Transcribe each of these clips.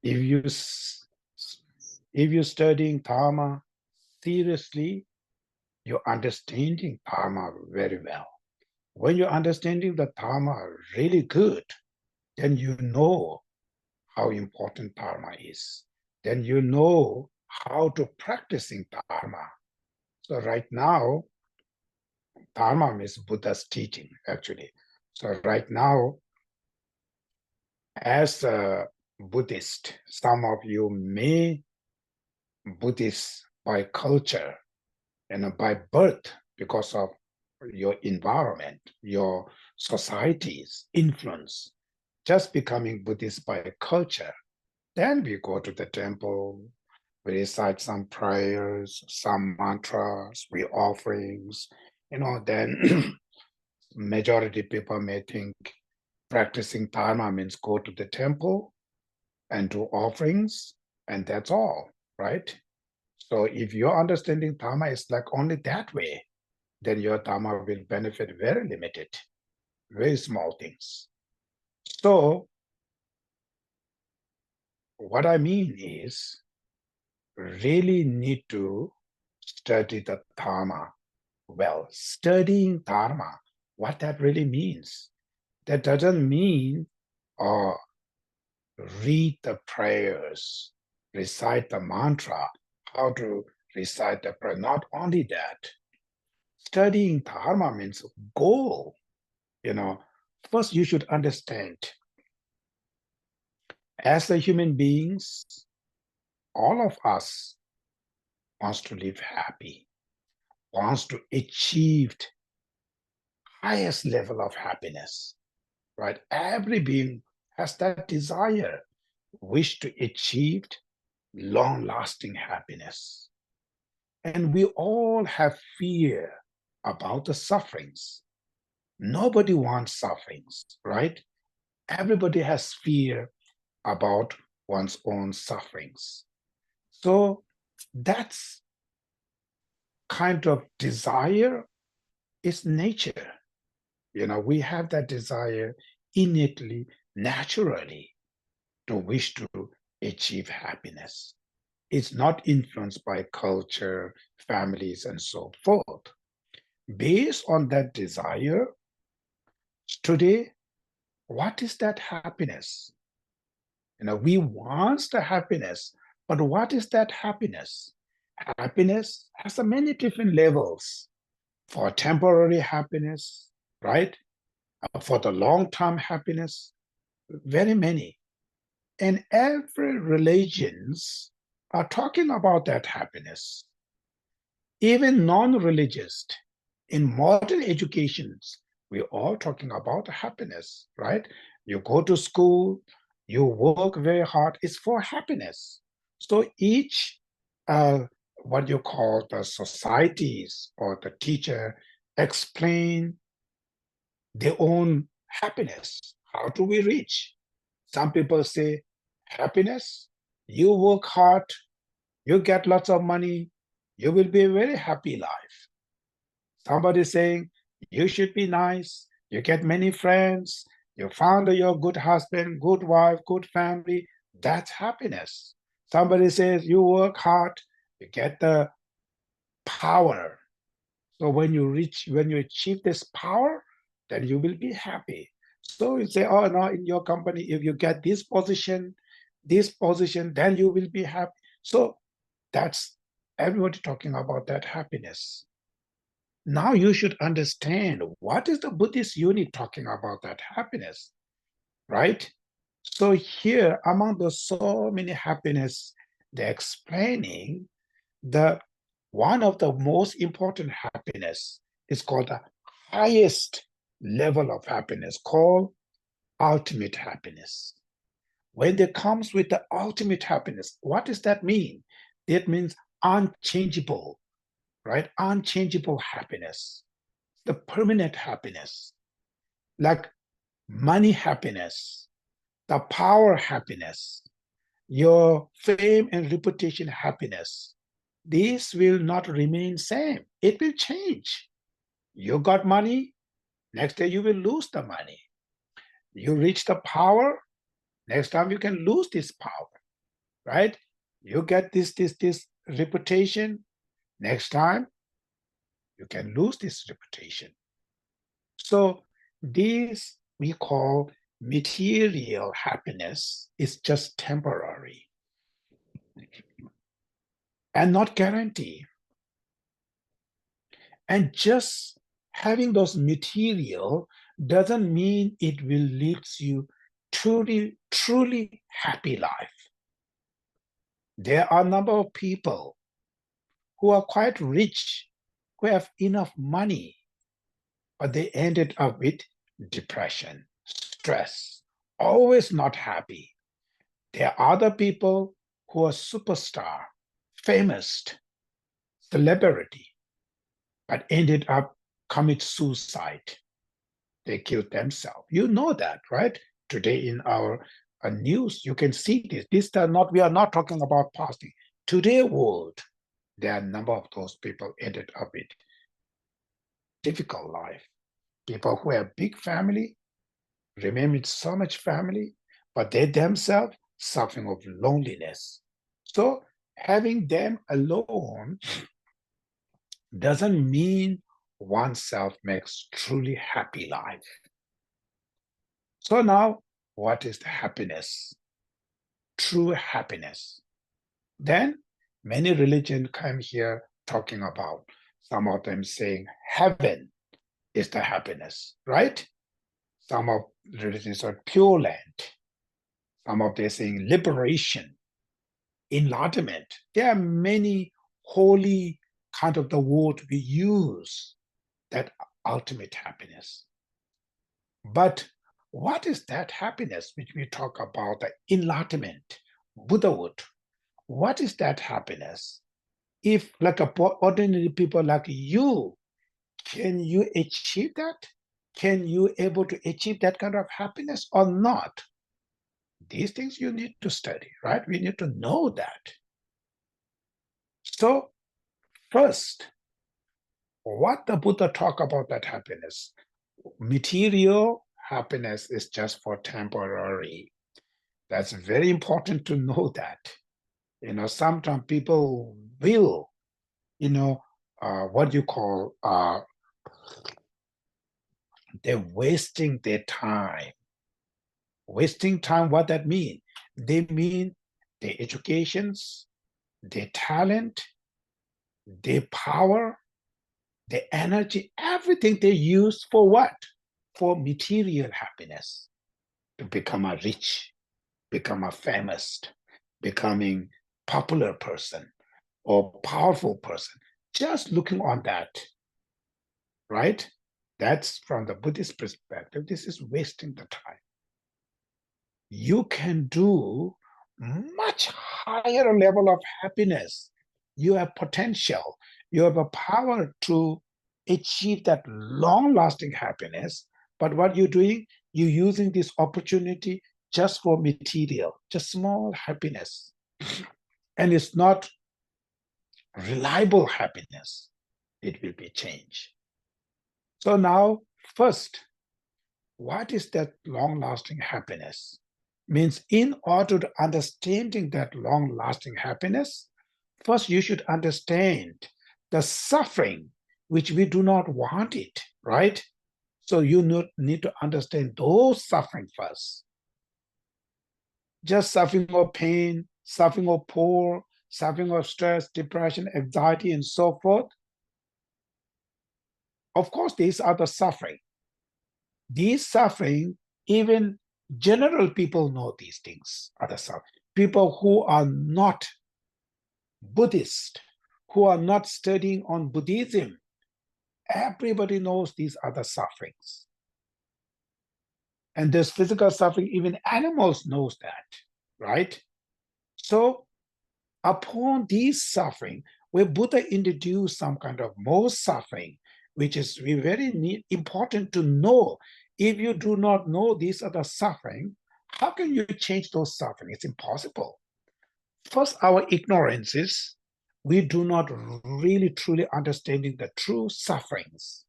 If you if you're studying Dharma seriously, you're understanding Dharma very well. When you're understanding the Dharma really good, then you know how important Dharma is. Then you know how to practicing Dharma. So right now, Dharma means Buddha's teaching, actually. So right now, as a Buddhist, some of you may Buddhist by culture and by birth because of your environment, your society's influence, just becoming Buddhist by culture. Then we go to the temple, we recite some prayers, some mantras, we offerings, then majority people may think practicing Dharma means go to the temple and do offerings, and that's all, right? So if your understanding Dharma is like only that way, then your Dharma will benefit very limited, very small things. So what I mean is really need to study the Dharma well. Studying Dharma, what that really means. That doesn't mean uh, read the prayers, recite the mantra, how to recite the prayer. Not only that, studying Dharma means goal. You know, first you should understand, as the human beings, all of us wants to live happy, wants to achieve highest level of happiness, right? Every being has that desire, wish to achieve long-lasting happiness. And we all have fear about the sufferings. Nobody wants sufferings, right? Everybody has fear about one's own sufferings. So that's kind of desire is nature. We have that desire innately, naturally, to wish to achieve happiness. It's not influenced by culture, families, and so forth. Based on that desire, today, what is that happiness? We want the happiness, but what is that happiness? Happiness has many different levels. For temporary happiness, right? For the long-term happiness, very many. And every religions are talking about that happiness. Even non-religious, in modern educations, we're all talking about happiness, right? You go to school, you work very hard, it's for happiness. So each, what you call the societies or the teacher explain their own happiness. How do we reach? Some people say, happiness, you work hard, you get lots of money, you will be a very happy life. Somebody saying, you should be nice, you get many friends, you found your good husband, good wife, good family, that's happiness. Somebody says, you work hard, you get the power. So when you achieve this power, then you will be happy. So you say, oh no, in your company, if you get this position, then you will be happy. So that's everybody talking about that happiness. Now you should understand what is the Buddhist unit talking about that happiness, right? So here, among the so many happiness, they're explaining the one of the most important happiness is called the highest level of happiness, called ultimate happiness. When it comes with the ultimate happiness, what does that mean? It means unchangeable, right? Unchangeable happiness, the permanent happiness, like money happiness, the power happiness, your fame and reputation happiness. These will not remain same. It will change. You got money, next day you will lose the money. You reach the power, next time you can lose this power. right? You get this reputation. Next time, you can lose this reputation. So this we call material happiness is just temporary and not guaranteed. And just having those material doesn't mean it will lead you truly happy life. There are a number of people who are quite rich, who have enough money, but they ended up with depression, stress, always not happy. There are other people who are superstar, famous, celebrity, but ended up commit suicide. They killed themselves. You know that, right? Today in our news, you can see this. We are not talking about past. Today world, there are a number of those people ended up with difficult life. People who have big family, remain with so much family, but they themselves suffering of loneliness. So having them alone doesn't mean oneself makes truly happy life. So now, what is the happiness? True happiness. Then many religions come here talking about, some of them saying heaven is the happiness, right? Some of religions are pure land. Some of them saying liberation, enlightenment. There are many holy kind of the word we use, that ultimate happiness. But what is that happiness which we talk about, the enlightenment, Buddhahood? What is that happiness? If like ordinary people like you, can you achieve that? Can you able to achieve that kind of happiness or not? These things you need to study, right? We need to know that. So first, what the Buddha talk about that happiness? Material happiness is just for temporary. That's very important to know that. Sometimes people will, what you call, they're wasting their time. Wasting time, what that mean? They mean their educations, their talent, their power, their energy, everything they use for what? For material happiness, to become a rich, become a famous, becoming popular person or powerful person. Just looking on that, right? That's from the Buddhist perspective. This is wasting the time. You can do much higher level of happiness. You have potential. You have a power to achieve that long-lasting happiness. But what you're doing, you're using this opportunity just for material, just small happiness. And it's not reliable happiness. It will be change. So now, first, what is that long-lasting happiness? Means in order to understanding that long-lasting happiness, first you should understand the suffering which we do not want it, right? So you need to understand those suffering first. Just suffering of pain, suffering of poor, suffering of stress, depression, anxiety, and so forth. Of course, these are the suffering. These suffering, even general people know these things are the suffering. People who are not Buddhist, who are not studying on Buddhism, everybody knows these are the sufferings. And there's physical suffering, even animals knows that, right? So upon these suffering, where Buddha introduced some kind of more suffering, which is very important to know. If you do not know these are the suffering, how can you change those suffering? It's impossible. First, our ignorance is we do not really truly understanding the true sufferings.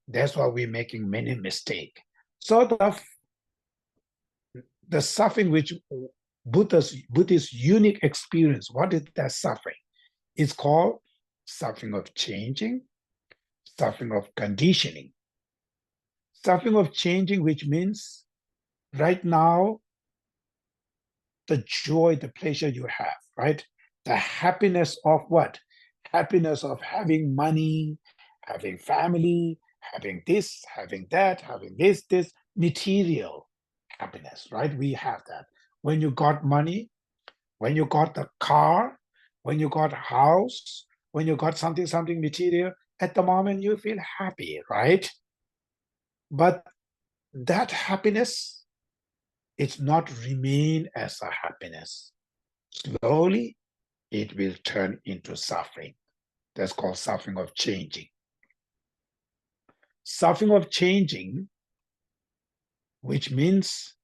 That's why we're making many mistakes. So the suffering which Buddhist unique experience. What is that suffering? It's called suffering of changing, suffering of conditioning. Suffering of changing, which means right now, the joy, the pleasure you have, right? The happiness of what? Happiness of having money, having family, having this, having that, having this material happiness, right? We have that. When you got money, when you got the car, when you got a house, when you got something material, at the moment you feel happy, right? But that happiness, it's not remain as a happiness. Slowly, it will turn into suffering. That's called suffering of changing. Suffering of changing, which means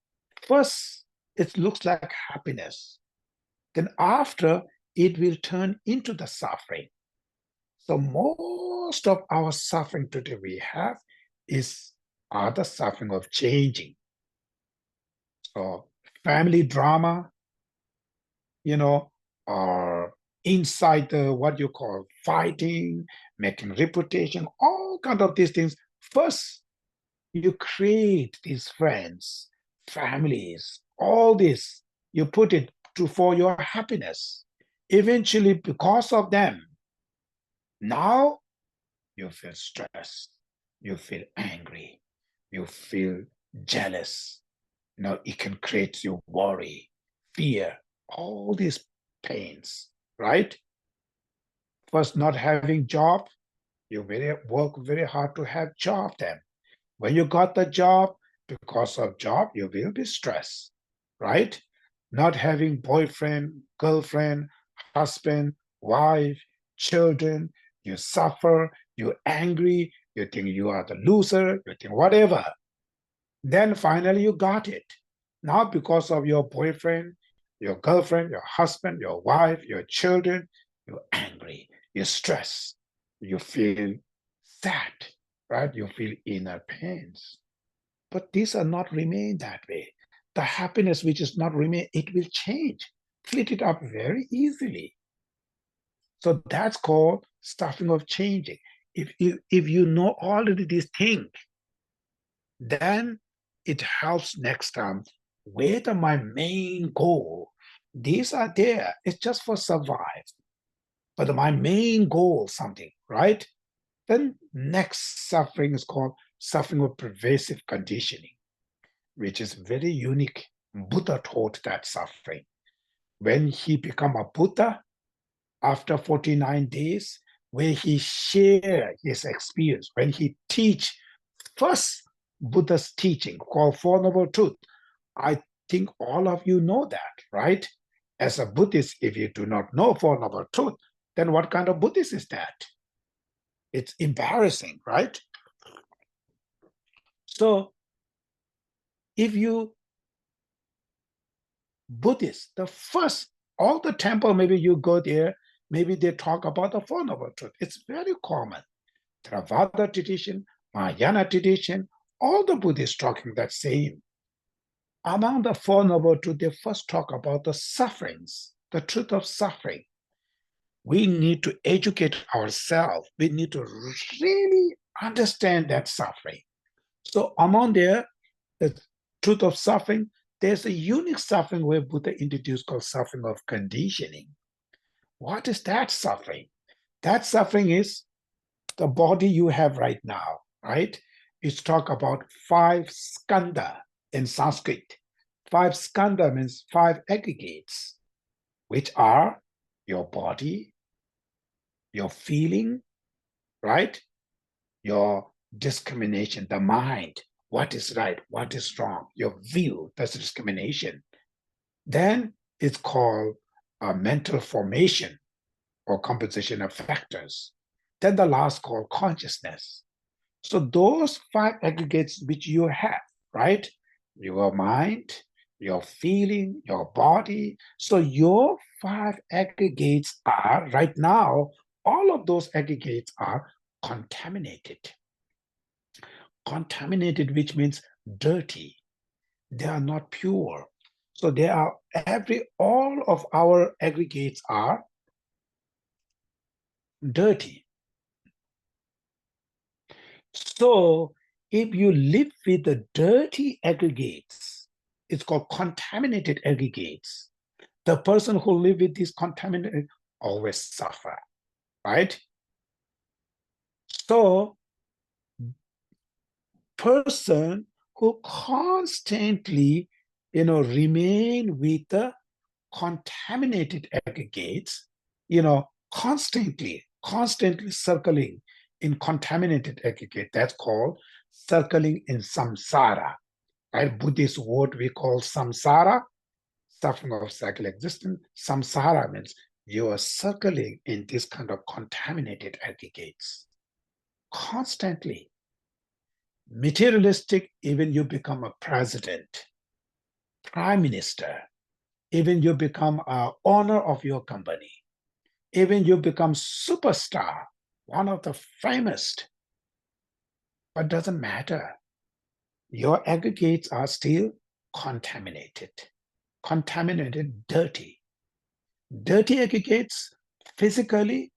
first it looks like happiness. Then after, it will turn into the suffering. So most of our suffering today we have are the suffering of changing. So family drama, or inside the what you call fighting, making reputation, all kind of these things. First, you create these friends, families, all this. You put it for your happiness. Eventually, because of them, now you feel stressed, you feel angry, you feel jealous. It can create you worry, fear, all these pains, right? First, not having job, you work very hard to have job then. When you got the job, because of job, you will be stressed, right? Not having boyfriend, girlfriend, husband, wife, children, you suffer, you're angry, you think you are the loser, you think whatever. Then finally you got it. Now because of your boyfriend, your girlfriend, your husband, your wife, your children, you're angry, you're stressed, you feel sad, right? You feel inner pains. But these are not remain that way. The happiness which is not remain, it will change, flit it up very easily. So that's called stuffing of changing. If you know already these things, then it helps next time. Whether my main goal, these are there, it's just for survive. But my main goal, something, right? Then next suffering is called suffering of pervasive conditioning, which is very unique. Buddha taught that suffering. When he became a Buddha, after 49 days, where he shared his experience, when he teach first Buddha's teaching called Four Noble Truths. I think all of you know that, right? As a Buddhist, if you do not know Four Noble Truths, then what kind of Buddhist is that? It's embarrassing, right? So if you Buddhist, the first, all the temple, maybe you go there, maybe they talk about the Four Noble Truths. It's very common. Theravada tradition, Mahayana tradition, all the Buddhists talking that same. Among the Four Noble Truths, they first talk about the sufferings, the truth of suffering. We need to educate ourselves. We need to really understand that suffering. So among the truth of suffering, there's a unique suffering where Buddha introduced called suffering of conditioning. What is that suffering? That suffering is the body you have right now, right? It's talk about 5 skandha in Sanskrit. 5 skandha means 5 aggregates, which are your body, your feeling, right? Your discrimination, the mind, what is right, what is wrong, your view, that's discrimination. Then it's called mental formation or composition of factors. Then the last called consciousness. So those 5 aggregates which you have, right? Your mind, your feeling, your body. So your 5 aggregates are right now, all of those aggregates are contaminated. Contaminated, which means dirty. They are not pure. So they are all of our aggregates are dirty. So if you live with the dirty aggregates, it's called contaminated aggregates. The person who live with these contaminated always suffer, right? So person who constantly, remain with the contaminated aggregates, constantly circling in contaminated aggregate, that's called circling in samsara, right? Buddhist word we call samsara, suffering of cycle existence. Samsara means you are circling in this kind of contaminated aggregates constantly. Materialistic, even you become a president, prime minister, even you become a owner of your company, even you become superstar, one of the famous, but doesn't matter. Your aggregates are still contaminated, dirty. Dirty aggregates, physically,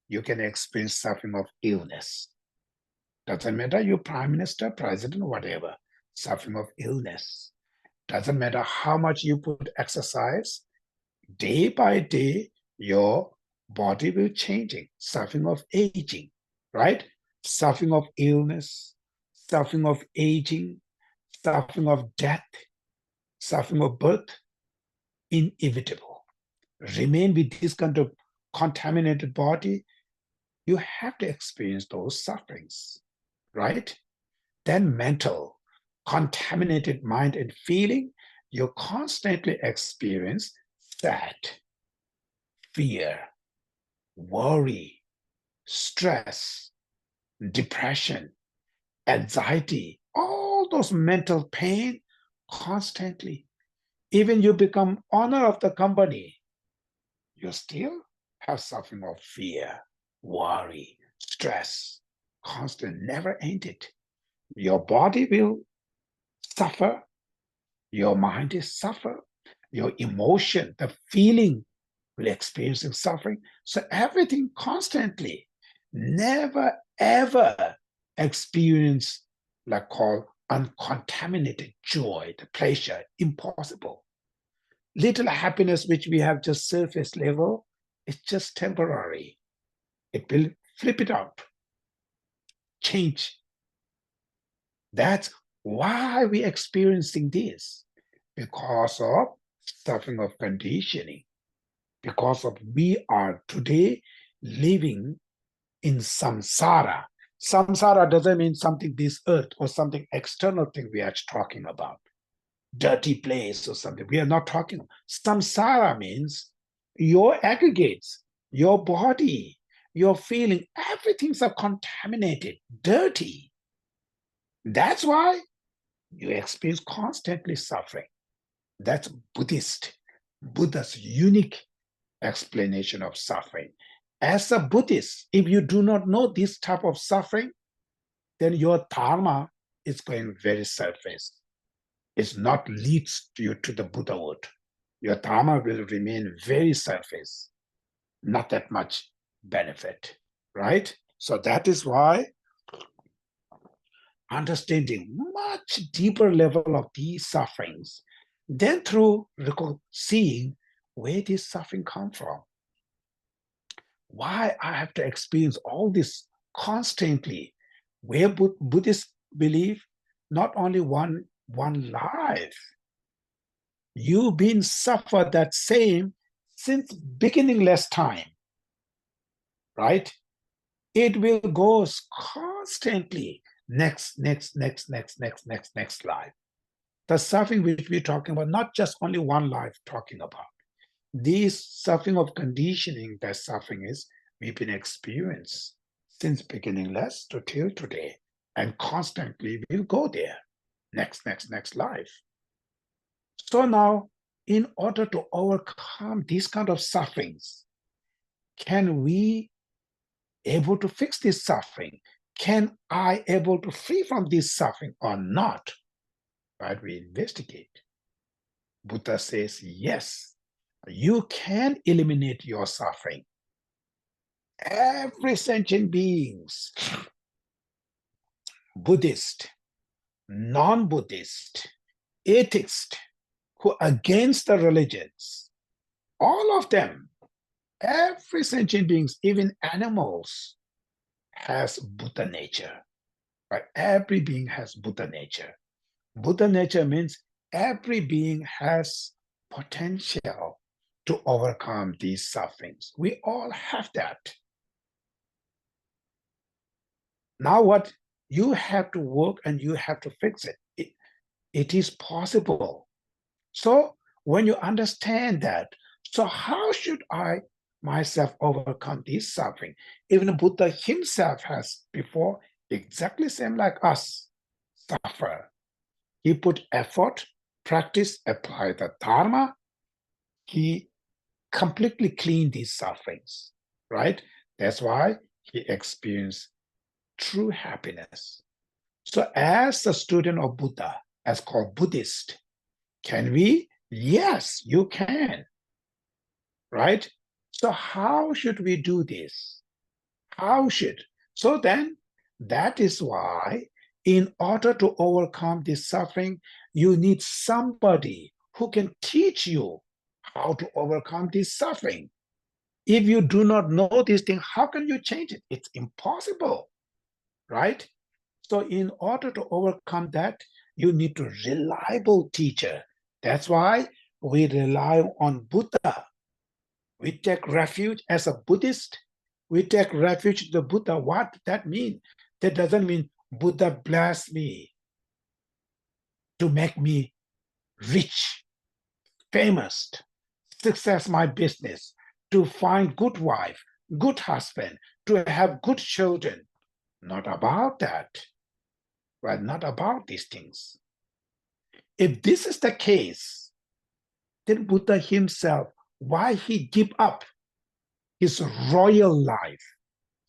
you can experience suffering of illness. Doesn't matter you're prime minister, president, whatever, suffering of illness. Doesn't matter how much you put exercise, day by day, your body will changing, suffering of aging, right? Suffering of illness, suffering of aging, suffering of death, suffering of birth, inevitable. Remain with this kind of contaminated body, you have to experience those sufferings, right? Then mental, contaminated mind and feeling, you constantly experience sad, fear, worry, stress, depression, anxiety, all those mental pain constantly. Even you become owner of the company, you still have suffering of fear, worry, stress, constant, never ended. Your body will suffer, your mind is suffer, your emotion, the feeling will experience suffering. So everything constantly, never ever experience like called uncontaminated joy, the pleasure, impossible. Little happiness which we have just surface level, it's just temporary. It will flip it out, change. That's why we're experiencing this, because of suffering of conditioning, because of we are today living in samsara. Samsara doesn't mean something this earth or something external thing we are talking about, dirty place or something. We are not talking. Samsara means your aggregates, your body, your feeling, everything's are contaminated, dirty. That's why you experience constantly suffering. That's Buddha's unique explanation of suffering. As a Buddhist, if you do not know this type of suffering, then your dharma is going very surface. It's not leads you to the Buddhahood. Your dharma will remain very surface, not that much benefit, right? So that is why understanding much deeper level of these sufferings, then through seeing where this suffering come from, why I have to experience all this constantly, where Buddhists believe not only one life, you've been suffered that same since beginningless time, right? It will go constantly next life. The suffering which we're talking about, not just only one life talking about. This suffering of conditioning, that suffering is we've been experienced since beginningless to till today, and constantly we'll go there, next life. So now, in order to overcome these kind of sufferings, can we able to fix this suffering? Can I able to free from this suffering or not? Right? We investigate. Buddha says, yes, you can eliminate your suffering. Every sentient beings, Buddhist, non-Buddhist, atheist, who are against the religions, all of them, every sentient beings, even animals, has Buddha nature. Right? Every being has Buddha nature. Buddha nature means every being has potential to overcome these sufferings. We all have that. Now what? You have to work and you have to fix it. It is possible. So when you understand that, so how should I myself overcome this suffering? Even Buddha himself has before exactly same like us, suffer. He put effort, practice, apply the Dharma. He completely cleaned these sufferings, right? That's why he experienced true happiness. So as a student of Buddha, as called Buddhist, can we? Yes, you can, right? So how should we do this? How should? So then, that is why in order to overcome this suffering, you need somebody who can teach you how to overcome this suffering. If you do not know this thing, how can you change it? It's impossible, right? So in order to overcome that, you need a reliable teacher. That's why we rely on Buddha. We take refuge as a Buddhist. We take refuge in the Buddha. What that mean? That doesn't mean Buddha bless me to make me rich, famous, success my business, to find good wife, good husband, to have good children. Not about that, right? Not about these things. If this is the case, then Buddha himself, why he give up his royal life,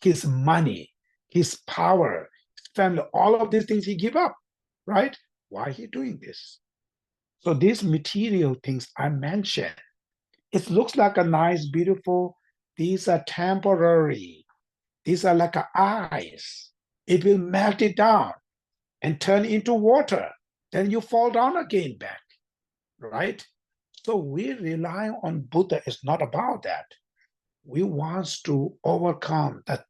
his money, his power, his family, all of these things he give up, right? Why he doing this? So these material things I mentioned, it looks like a nice, beautiful, these are temporary. These are like ice. It will melt it down and turn into water. Then you fall down again back, right? So we rely on Buddha. It's not about that. We want to overcome that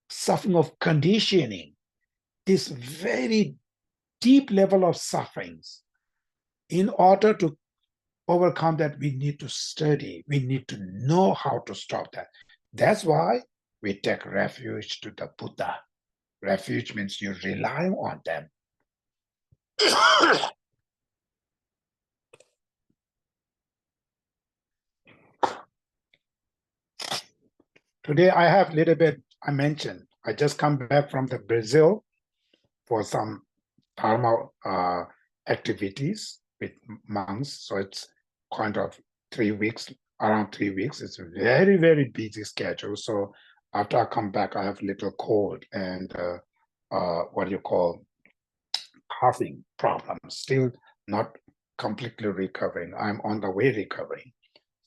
suffering of conditioning, this very deep level of sufferings. In order to overcome that, we need to study. We need to know how to stop that. That's why we take refuge to the Buddha. Refuge means you rely on them. Today I have a little bit, I mentioned, I just come back from the Brazil for some Dharma activities with monks. So it's kind of 3 weeks, around 3 weeks. It's a very, very busy schedule. So after I come back, I have a little cold and what do you call, coughing problem. Still not completely recovering. I'm on the way recovering.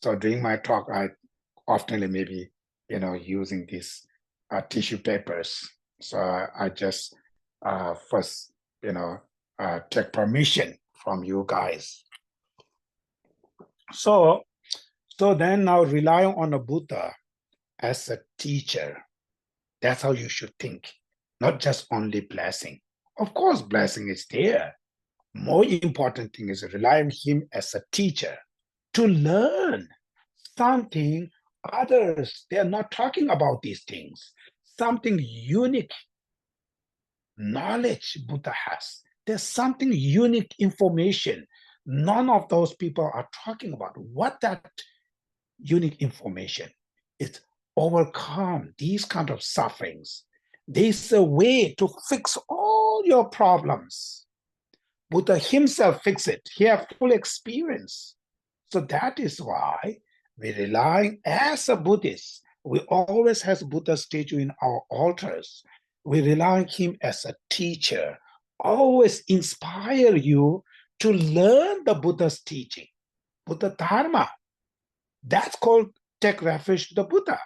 So during my talk, I often maybe, using these tissue papers. So I just first, take permission from you guys. So then now rely on a Buddha as a teacher. That's how you should think, not just only blessing. Of course, blessing is there. More important thing is rely on him as a teacher to learn something others, they're not talking about these things. Something unique knowledge Buddha has. There's something unique information. None of those people are talking about what that unique information is. Overcome these kind of sufferings. There's a way to fix all your problems. Buddha himself fixed it. He had full experience. So that is why we rely, as a Buddhist, we always have Buddha statue in our altars. We rely on him as a teacher, always inspire you to learn the Buddha's teaching. Buddha Dharma. That's called take refuge to the Buddha.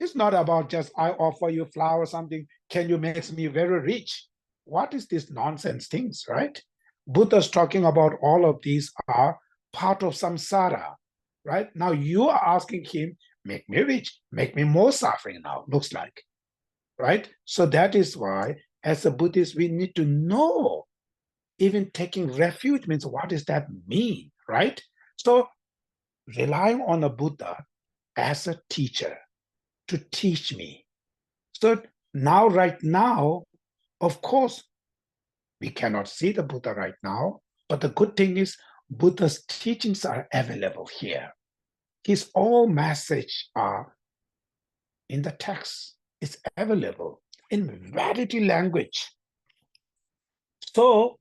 It's not about just I offer you flower or something. Can you make me very rich? What is this nonsense things, right? Buddha's talking about all of these are part of samsara, right? Now you are asking him, make me rich, make me more suffering now, looks like, right? So that is why, as a Buddhist, we need to know even taking refuge means what does that mean, right? So relying on a Buddha as a teacher to teach me. So now, right now, of course, we cannot see the Buddha right now, but the good thing is Buddha's teachings are available here. His all message are in the text. It's available in variety language. So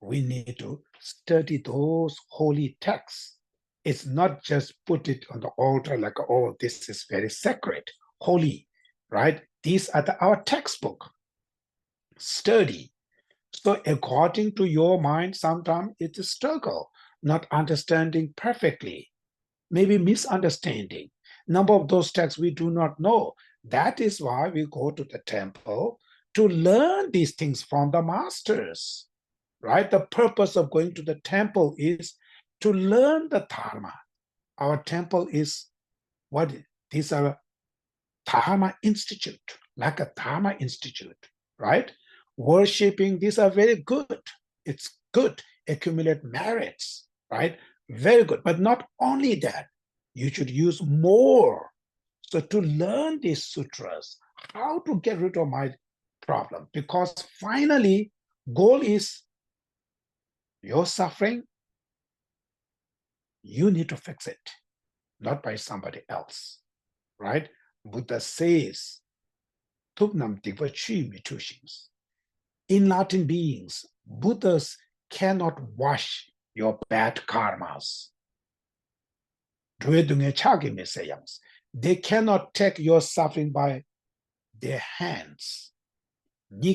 we need to study those holy texts. It's not just put it on the altar like, oh, this is very sacred, holy, right? These are our textbook. Study. So according to your mind, sometimes it's a struggle, not understanding perfectly, maybe misunderstanding. Number of those texts we do not know. That is why we go to the temple to learn these things from the masters, right? The purpose of going to the temple is to learn the Dharma. Our temple is what? These are Dharma Institute, like a Dharma Institute, right? Worshipping, these are very good. It's good, accumulate merits, right? Very good. But not only that, you should use more. So to learn these sutras, how to get rid of my problem, because finally, goal is your suffering, you need to fix it, not by somebody else, right? Buddha says, enlightened beings, Buddhas cannot wash your bad karmas. They cannot take your suffering by their hands. They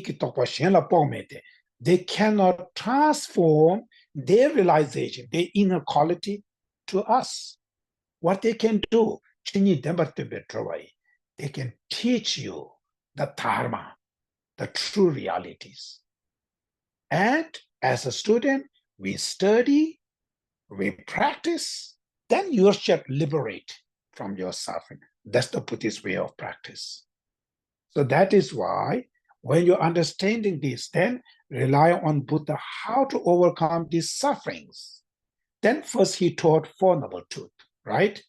cannot transform their realization, their inner quality to us. What they can do, they can teach you the Dharma, the true realities. And as a student, we study, we practice, then you shall liberate from your suffering. That's the Buddhist way of practice. So that is why when you're understanding this, then rely on Buddha how to overcome these sufferings. Then first he taught Four Noble Truths, right?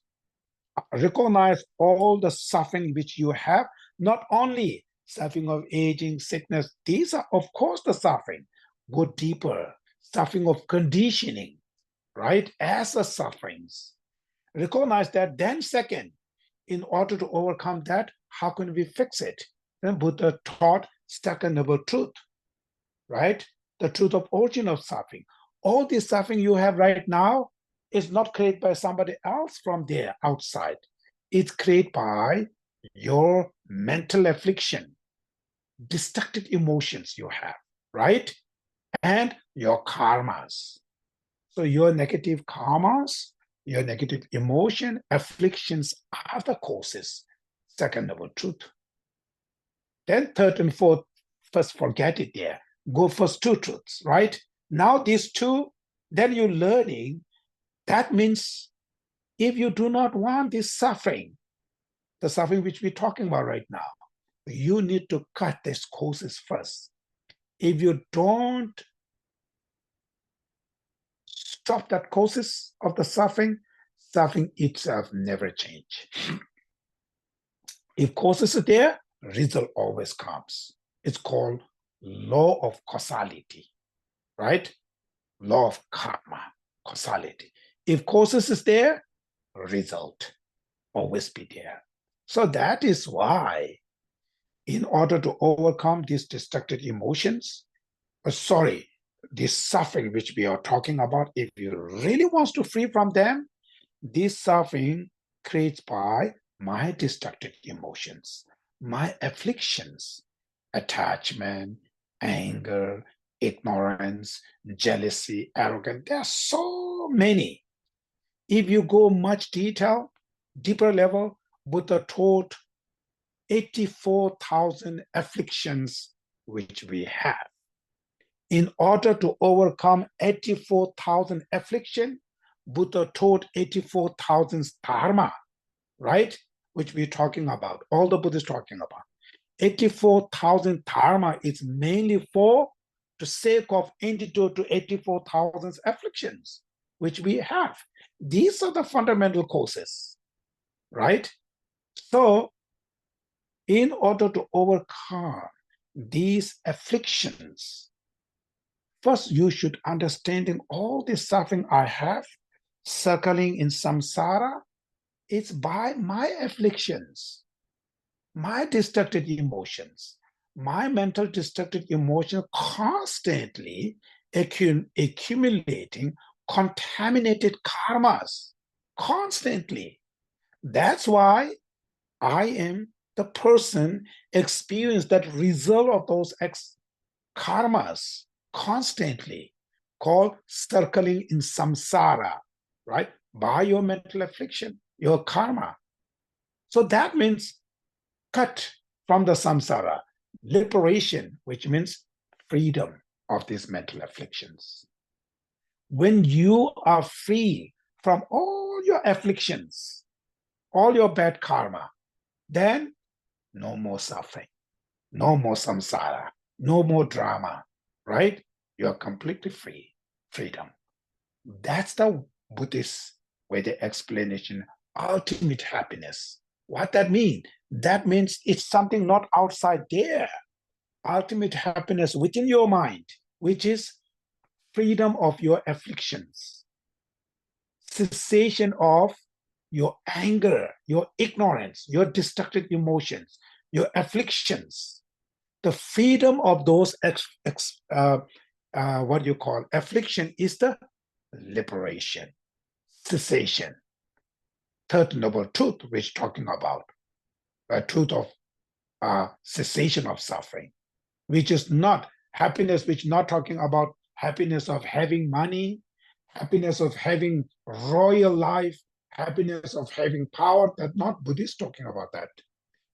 Recognize all the suffering which you have, not only suffering of aging, sickness, these are of course the suffering. Go deeper, suffering of conditioning, right? As the sufferings. Recognize that. Then second, in order to overcome that, how can we fix it? Then Buddha taught second noble truth, right? The truth of origin of suffering. All this suffering you have right now is not created by somebody else from there outside. It's created by your mental affliction, destructive emotions you have, right? And your karmas. So your negative karmas, your negative emotion, afflictions are the causes. Second noble truth. Then third and fourth, first forget it there. Go first two truths, right? Now these two, then you're learning. That means if you do not want this suffering, the suffering which we're talking about right now, you need to cut these causes first. If you don't stop that causes of the suffering, suffering itself never change. If causes are there, result always comes. It's called law of causality, right? Law of karma, causality. If causes is there, result always be there. So that is why, in order to overcome these destructive emotions, this suffering which we are talking about, if you really want to free from them, this suffering creates by my destructive emotions, my afflictions, attachment, anger, ignorance, jealousy, arrogance. There are so many. If you go much detail, deeper level, Buddha taught 84,000 afflictions which we have. In order to overcome 84,000 affliction, Buddha taught 84,000 dharma, right? Which we're talking about, all the Buddhists talking about. 84,000 dharma is mainly for the sake of antidote to 84,000 afflictions, which we have. These are the fundamental causes, right? So, in order to overcome these afflictions, first you should understanding all the suffering I have circling in samsara, it's by my afflictions, my destructive emotions, my mental destructive emotion constantly accumulating contaminated karmas, constantly. That's why I am the person experience that result of those karmas constantly, called circling in samsara, right? By your mental affliction, your karma. So that means cut from the samsara, liberation, which means freedom of these mental afflictions. When you are free from all your afflictions, all your bad karma, then no more suffering, no more samsara, no more drama, right? You're completely free, freedom. That's the Buddhist way the explanation, ultimate happiness. What that means? That means it's something not outside there. Ultimate happiness within your mind, which is freedom of your afflictions, cessation of your anger, your ignorance, your destructive emotions, your afflictions, the freedom of those what you call affliction is the liberation, cessation. Third noble truth, which talking about a truth of cessation of suffering, which is not happiness, which not talking about happiness of having money, happiness of having royal life, happiness of having power. That not Buddhist talking about that.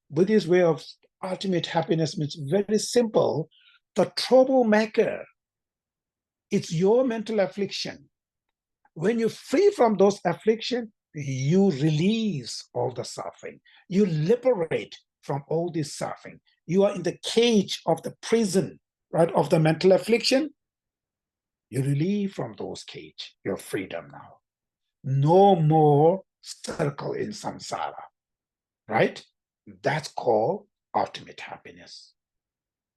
Buddhist way of ultimate happiness means very simple. The troublemaker, it's your mental affliction. When you're free from those afflictions, you release all the suffering. You liberate from all this suffering. You are in the cage of the prison, right, of the mental affliction. You relieve from those cage, your freedom now. No more circle in samsara, right? That's called ultimate happiness.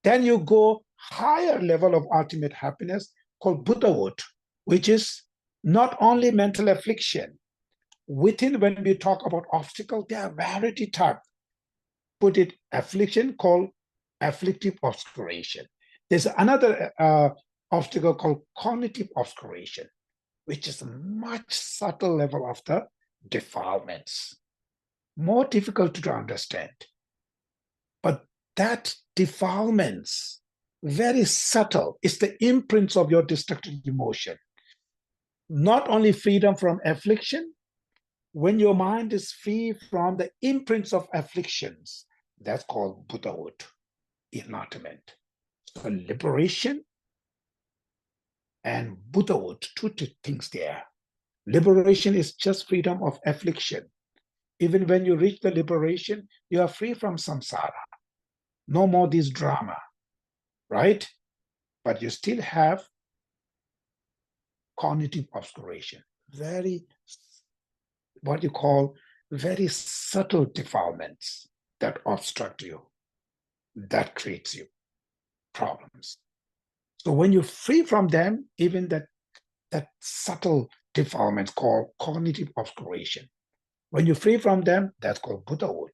Then you go higher level of ultimate happiness called Buddhahood, which is not only mental affliction. Within, when we talk about obstacle, there are variety type. Put it affliction called afflictive obscuration. There's another obstacle called cognitive obscuration, which is a much subtle level of the defilements, more difficult to understand. But that defilements, very subtle, is the imprints of your destructive emotion. Not only freedom from affliction, when your mind is free from the imprints of afflictions, that's called Buddhahood, enlightenment. So liberation and Buddhahood, two things there. Liberation is just freedom of affliction. Even when you reach the liberation, you are free from samsara. No more this drama, right? But you still have cognitive obscuration, very, what you call, very subtle defilements that obstruct you, that creates you problems. So when you're free from them, even that subtle defilements called cognitive obscuration, when you're free from them, that's called Buddhahood.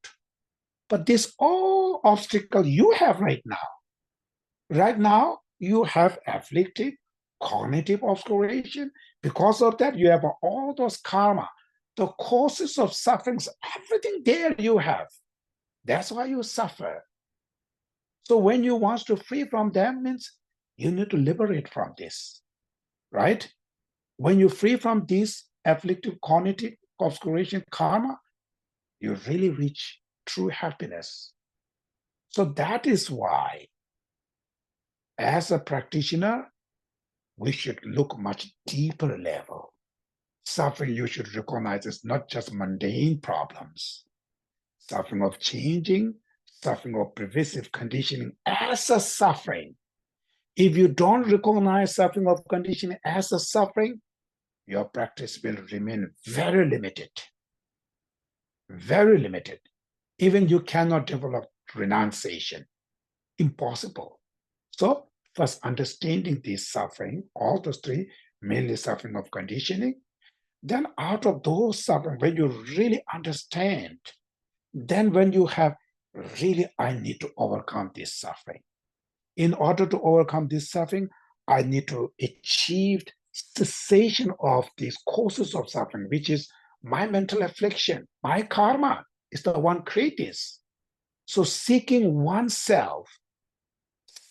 But this all obstacle you have right now you have afflictive cognitive obscuration. Because of that, you have all those karma, the causes of sufferings, everything there you have. That's why you suffer. So when you want to free from them means you need to liberate from this, right? When you free from this afflictive cognitive configuration karma, you really reach true happiness. So that is why, as a practitioner, we should look much deeper level. Suffering you should recognize is not just mundane problems. Suffering of changing, suffering of pervasive conditioning as a suffering. If you don't recognize suffering of conditioning as a suffering, your practice will remain very limited. Very limited. Even you cannot develop renunciation. Impossible. So first understanding this suffering, all those three, mainly suffering of conditioning, then out of those suffering, when you really understand, then when you have really, I need to overcome this suffering. In order to overcome this suffering, I need to achieve cessation of these causes of suffering, which is my mental affliction, my karma is the one create this. So seeking oneself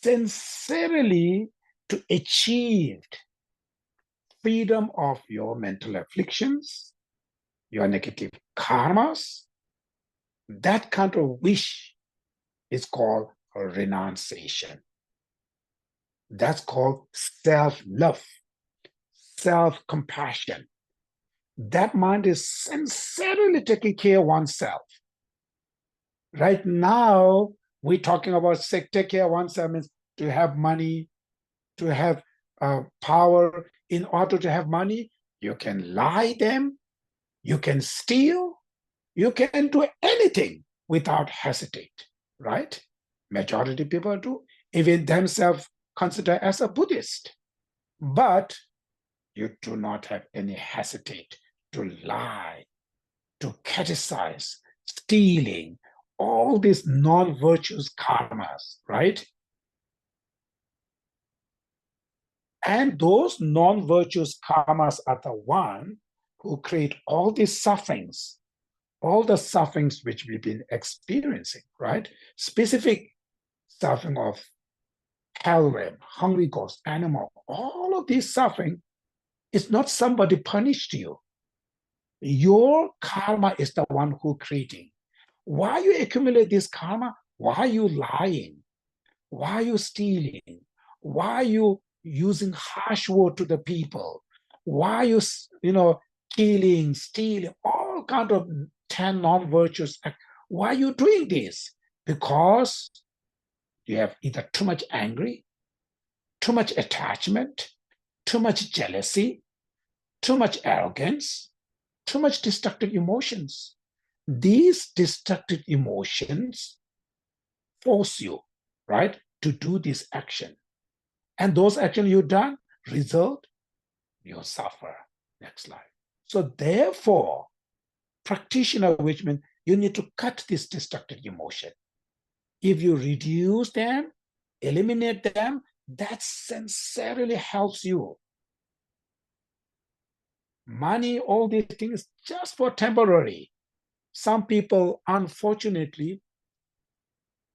sincerely to achieve freedom of your mental afflictions, your negative karmas, that kind of wish is called renunciation. That's called self-love, self-compassion. That mind is sincerely taking care of oneself. Right now, we're talking about take care of oneself means to have money, to have power. In order to have money, you can lie them, you can steal, you can do anything without hesitate, right? Majority people do, even themselves consider as a Buddhist. But you do not have any hesitate to lie, to criticize, stealing, all these non-virtuous karmas, right? And those non-virtuous karmas are the one who create all these sufferings, all the sufferings which we've been experiencing, right? Specific suffering of hell realm, hungry ghost, animal, all of these suffering is not somebody punished you. Your karma is the one who creating. Why you accumulate this karma? Why are you lying? Why are you stealing? Why are you using harsh word to the people? Why are you, killing, stealing, all kind of 10 non-virtuous acts? Why are you doing this? Because you have either too much angry, too much attachment, too much jealousy, too much arrogance, too much destructive emotions. These destructive emotions force you, right, to do this action. And those actions you've done result, you suffer next life. So therefore, practitioner, which means you need to cut this destructive emotion. If you reduce them, eliminate them, that sincerely helps you. Money, all these things, just for temporary. Some people, unfortunately,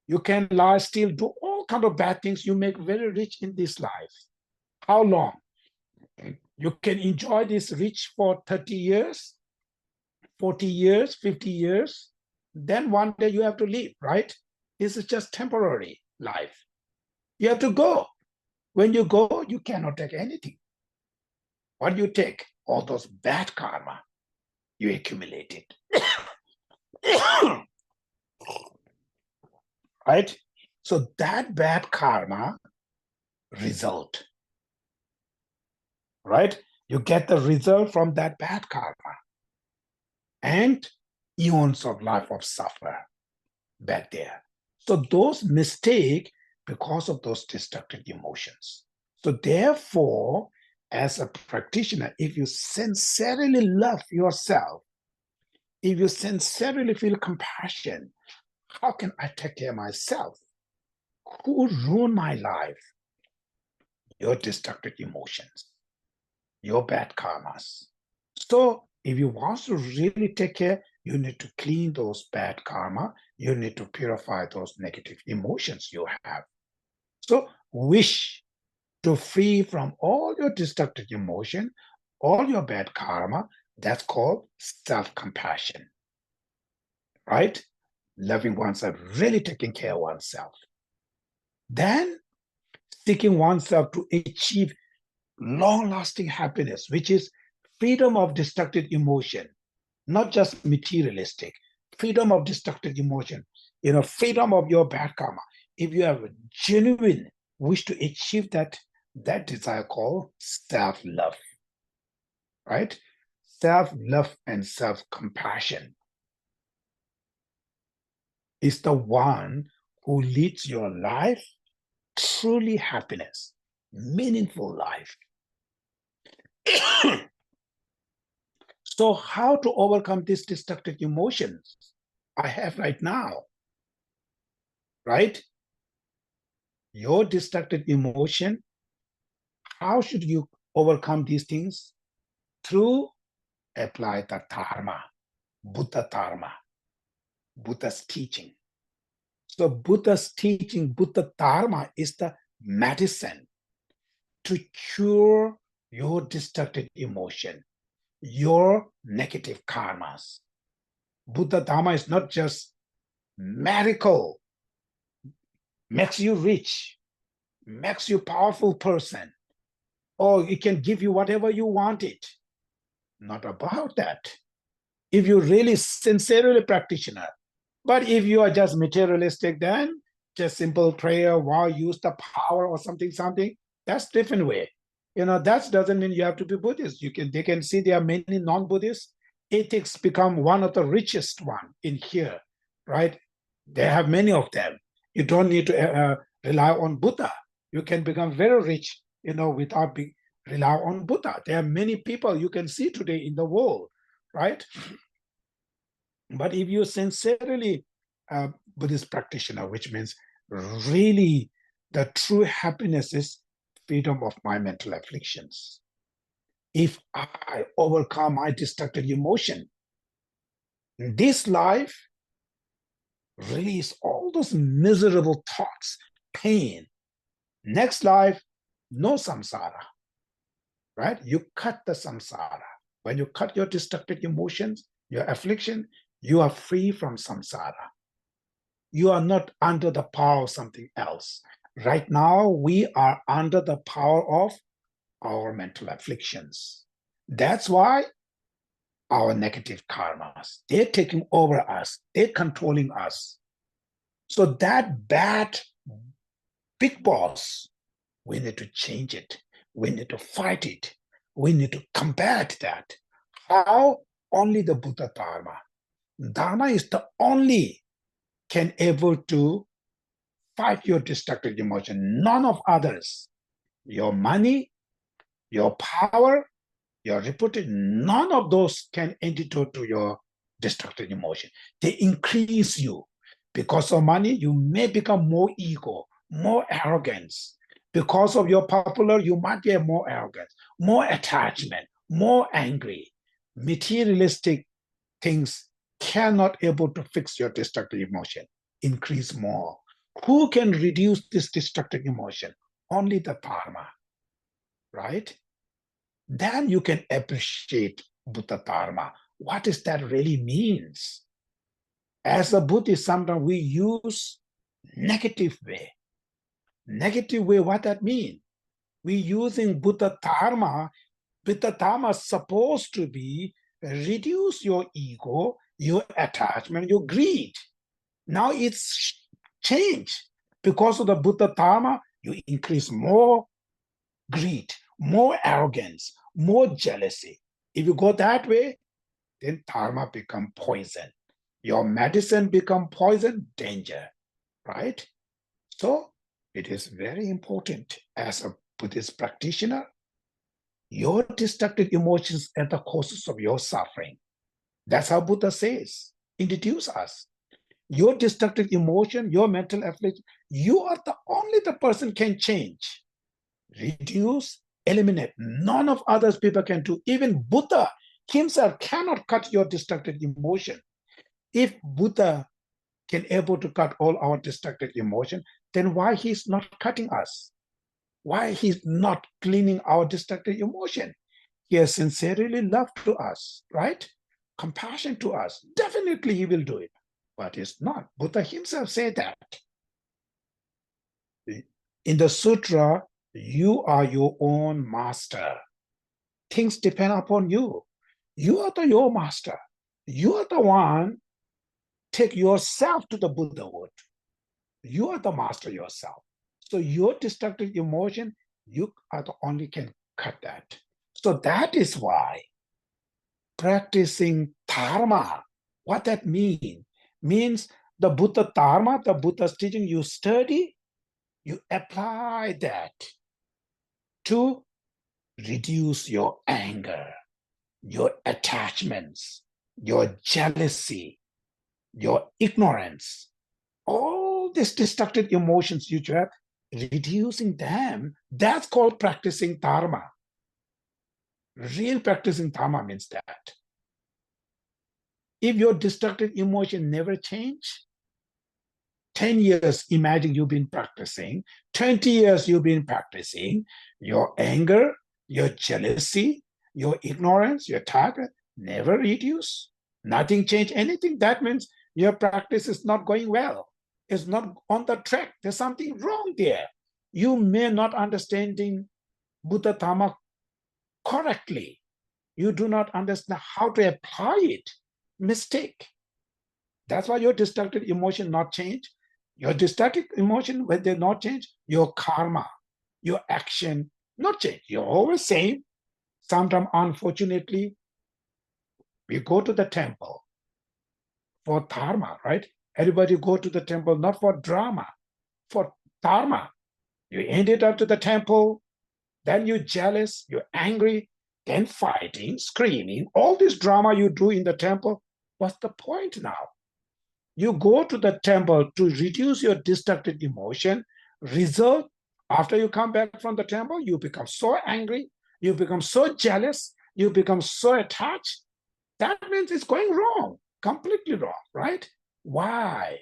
you can lie, steal, do all kind of bad things. You make very rich in this life. How long? You can enjoy this rich for 30 years, 40 years, 50 years. Then one day you have to leave, right? This is just temporary life. You have to go. When you go, you cannot take anything. What do you take? All those bad karma you accumulated. Right? So that bad karma result, right? You get the result from that bad karma. And eons of life of suffer back there. So those mistakes because of those destructive emotions. So therefore, as a practitioner, if you sincerely love yourself, if you sincerely feel compassion, how can I take care of myself? Who ruined my life? Your destructive emotions, your bad karmas. So if you want to really take care, you need to clean those bad karma. You need to purify those negative emotions you have. So wish to free from all your destructive emotion, all your bad karma, That's called self-compassion, right? Loving oneself, really taking care of oneself. Then seeking oneself to achieve long-lasting happiness, which is freedom of destructive emotion, not just materialistic, freedom of destructive emotion, freedom of your bad karma. If you have a genuine wish to achieve that desire called self-love, right? Self-love and self-compassion is the one who leads your life truly happiness, meaningful life. So how to overcome these destructive emotions I have right now, right? Your destructive emotion, how should you overcome these things? Through apply the dharma, Buddha's teaching. So Buddha's teaching, Buddha dharma is the medicine to cure your destructive emotion, your negative karmas. Buddha dharma is not just miracle, makes you rich, makes you powerful person, or it can give you whatever you want it. Not about that. If you really sincerely practitioner, but if you are just materialistic, then just simple prayer, wow, use the power or something, that's different way. That doesn't mean you have to be Buddhist. They can see there are many non-Buddhists. Ethics become one of the richest one in here, right? They have many of them. You don't need to rely on Buddha. You can become very rich, without rely on Buddha. There are many people you can see today in the world, right? But if you sincerely Buddhist practitioner, which means really the true happiness is freedom of my mental afflictions. If I overcome my destructive emotion, this life release all those miserable thoughts, pain. Next life, no samsara, right? You cut the samsara. When you cut your destructive emotions, your affliction, you are free from samsara. You are not under the power of something else. Right now, we are under the power of our mental afflictions. That's why our negative karmas, they're taking over us, they're controlling us. So that bad big boss, we need to change it. We need to fight it. We need to combat that. How? Only the Buddha Dharma. Dharma is the only can able to fight your destructive emotion. None of others. Your money, your power, your reputation, none of those can antidote to your destructive emotion. They increase you. Because of money, you may become more ego, more arrogance. Because of your popular, you might get more arrogance, more attachment, more angry. Materialistic things cannot able to fix your destructive emotion, increase more. Who can reduce this destructive emotion? Only the Dharma, right? Then you can appreciate Buddha Dharma. What does that really means? As a Buddhist, sometimes we use negative way. Negative way, what that mean? We using Buddha Dharma. Buddha Dharma is supposed to be reduce your ego, your attachment, your greed. Now it's changed. Because of the Buddha Dharma, you increase more greed, more arrogance, more jealousy. If you go that way, then dharma become poison. Your medicine become poison, danger, right? So it is very important as a Buddhist practitioner, your destructive emotions are the causes of your suffering. That's how Buddha says, introduce us. Your destructive emotion, your mental affliction, you are the only the person can change. Reduce, eliminate. None of others people can do. Even Buddha himself cannot cut your destructive emotion. If Buddha can able to cut all our destructive emotion, then why he's not cutting us? Why he's not cleaning our destructive emotion? he has sincerely loved to us, right? Compassion to us, definitely he will do it. But it's not. Buddha himself said that. In the sutra, you are your own master. Things depend upon you. You are your master. You are the one. Take yourself to the Buddhahood. You are the master yourself. So your destructive emotion, you are the only can cut that. So that is why practicing dharma, what that means the Buddha dharma, the Buddha's teaching, you study, you apply that to reduce your anger, your attachments, your jealousy, your ignorance, all these destructive emotions you have, reducing them, that's called practicing dharma. Real practicing dharma means that. If your destructive emotion never change, 10 years, imagine you've been practicing, 20 years you've been practicing, your anger, your jealousy, your ignorance, your target never reduce, nothing change anything. That means your practice is not going well. It's not on the track. There's something wrong there. You may not understanding Buddha Dharma correctly. You do not understand how to apply it. Mistake. That's why your destructive emotion not change. Your destructive emotion, when they not change, your karma, your action not change. You're always same. Sometimes, unfortunately, we go to the temple for dharma, right? Everybody go to the temple not for drama, for dharma. You ended up to the temple, then you're jealous, you're angry, then fighting, screaming, all this drama you do in the temple. What's the point now? You go to the temple to reduce your destructive emotion. Result, after you come back from the temple, you become so angry, you become so jealous, you become so attached. That means it's going wrong, completely wrong, right? Why?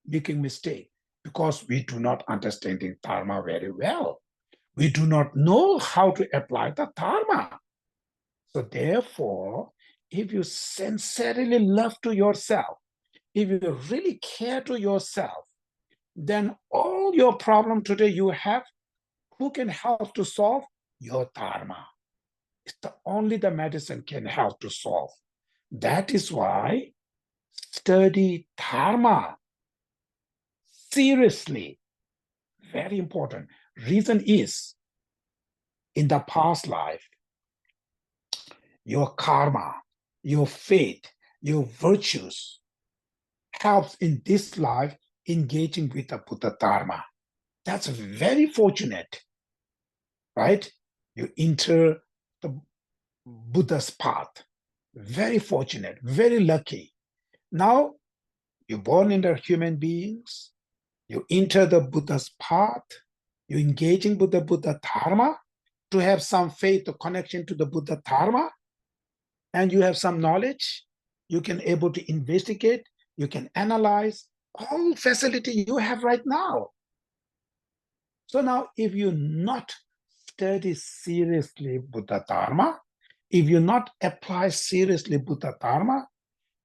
Making mistake. Because we do not understand the dharma very well. We do not know how to apply the dharma. So therefore, if you sincerely love to yourself, if you really care to yourself, then all your problem today you have, who can help to solve? Your dharma. It's only the medicine can help to solve. That is why study dharma seriously. Very important. Reason is, in the past life, your karma, your faith, your virtues helps in this life engaging with the Buddha Dharma. That's very fortunate, right? You enter the Buddha's path. Very fortunate, very lucky. Now, you're born into human beings, you enter the Buddha's path, you engaging with the Buddha Dharma to have some faith or connection to the Buddha Dharma, and you have some knowledge, you can able to investigate, you can analyze all facility you have right now. So now if you not study seriously Buddha Dharma, if you not apply seriously Buddha Dharma,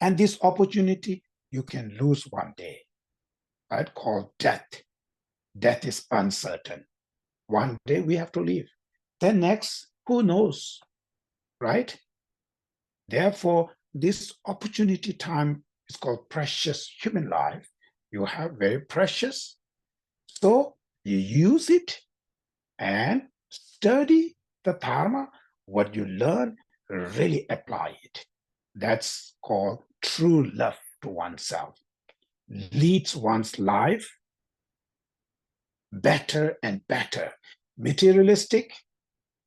and this opportunity you can lose one day, right? Called death. Death is uncertain. One day we have to leave. Then next, who knows, right? Therefore, this opportunity time is called precious human life. You have very precious. So you use it and study the Dharma. What you learn, really apply it. That's called true love to oneself. Leads one's life better and better. Materialistic,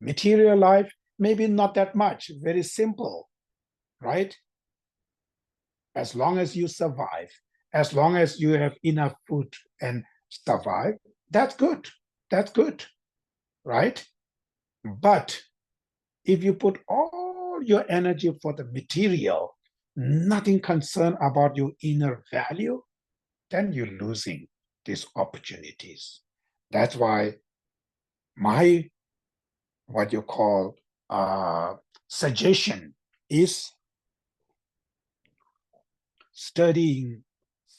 material life, maybe not that much, very simple, right? As long as you survive, as long as you have enough food and survive, that's good. That's good, right? But if you put all your energy for the material, nothing concerned about your inner value, then you're losing these opportunities. That's why my, what you call, suggestion is studying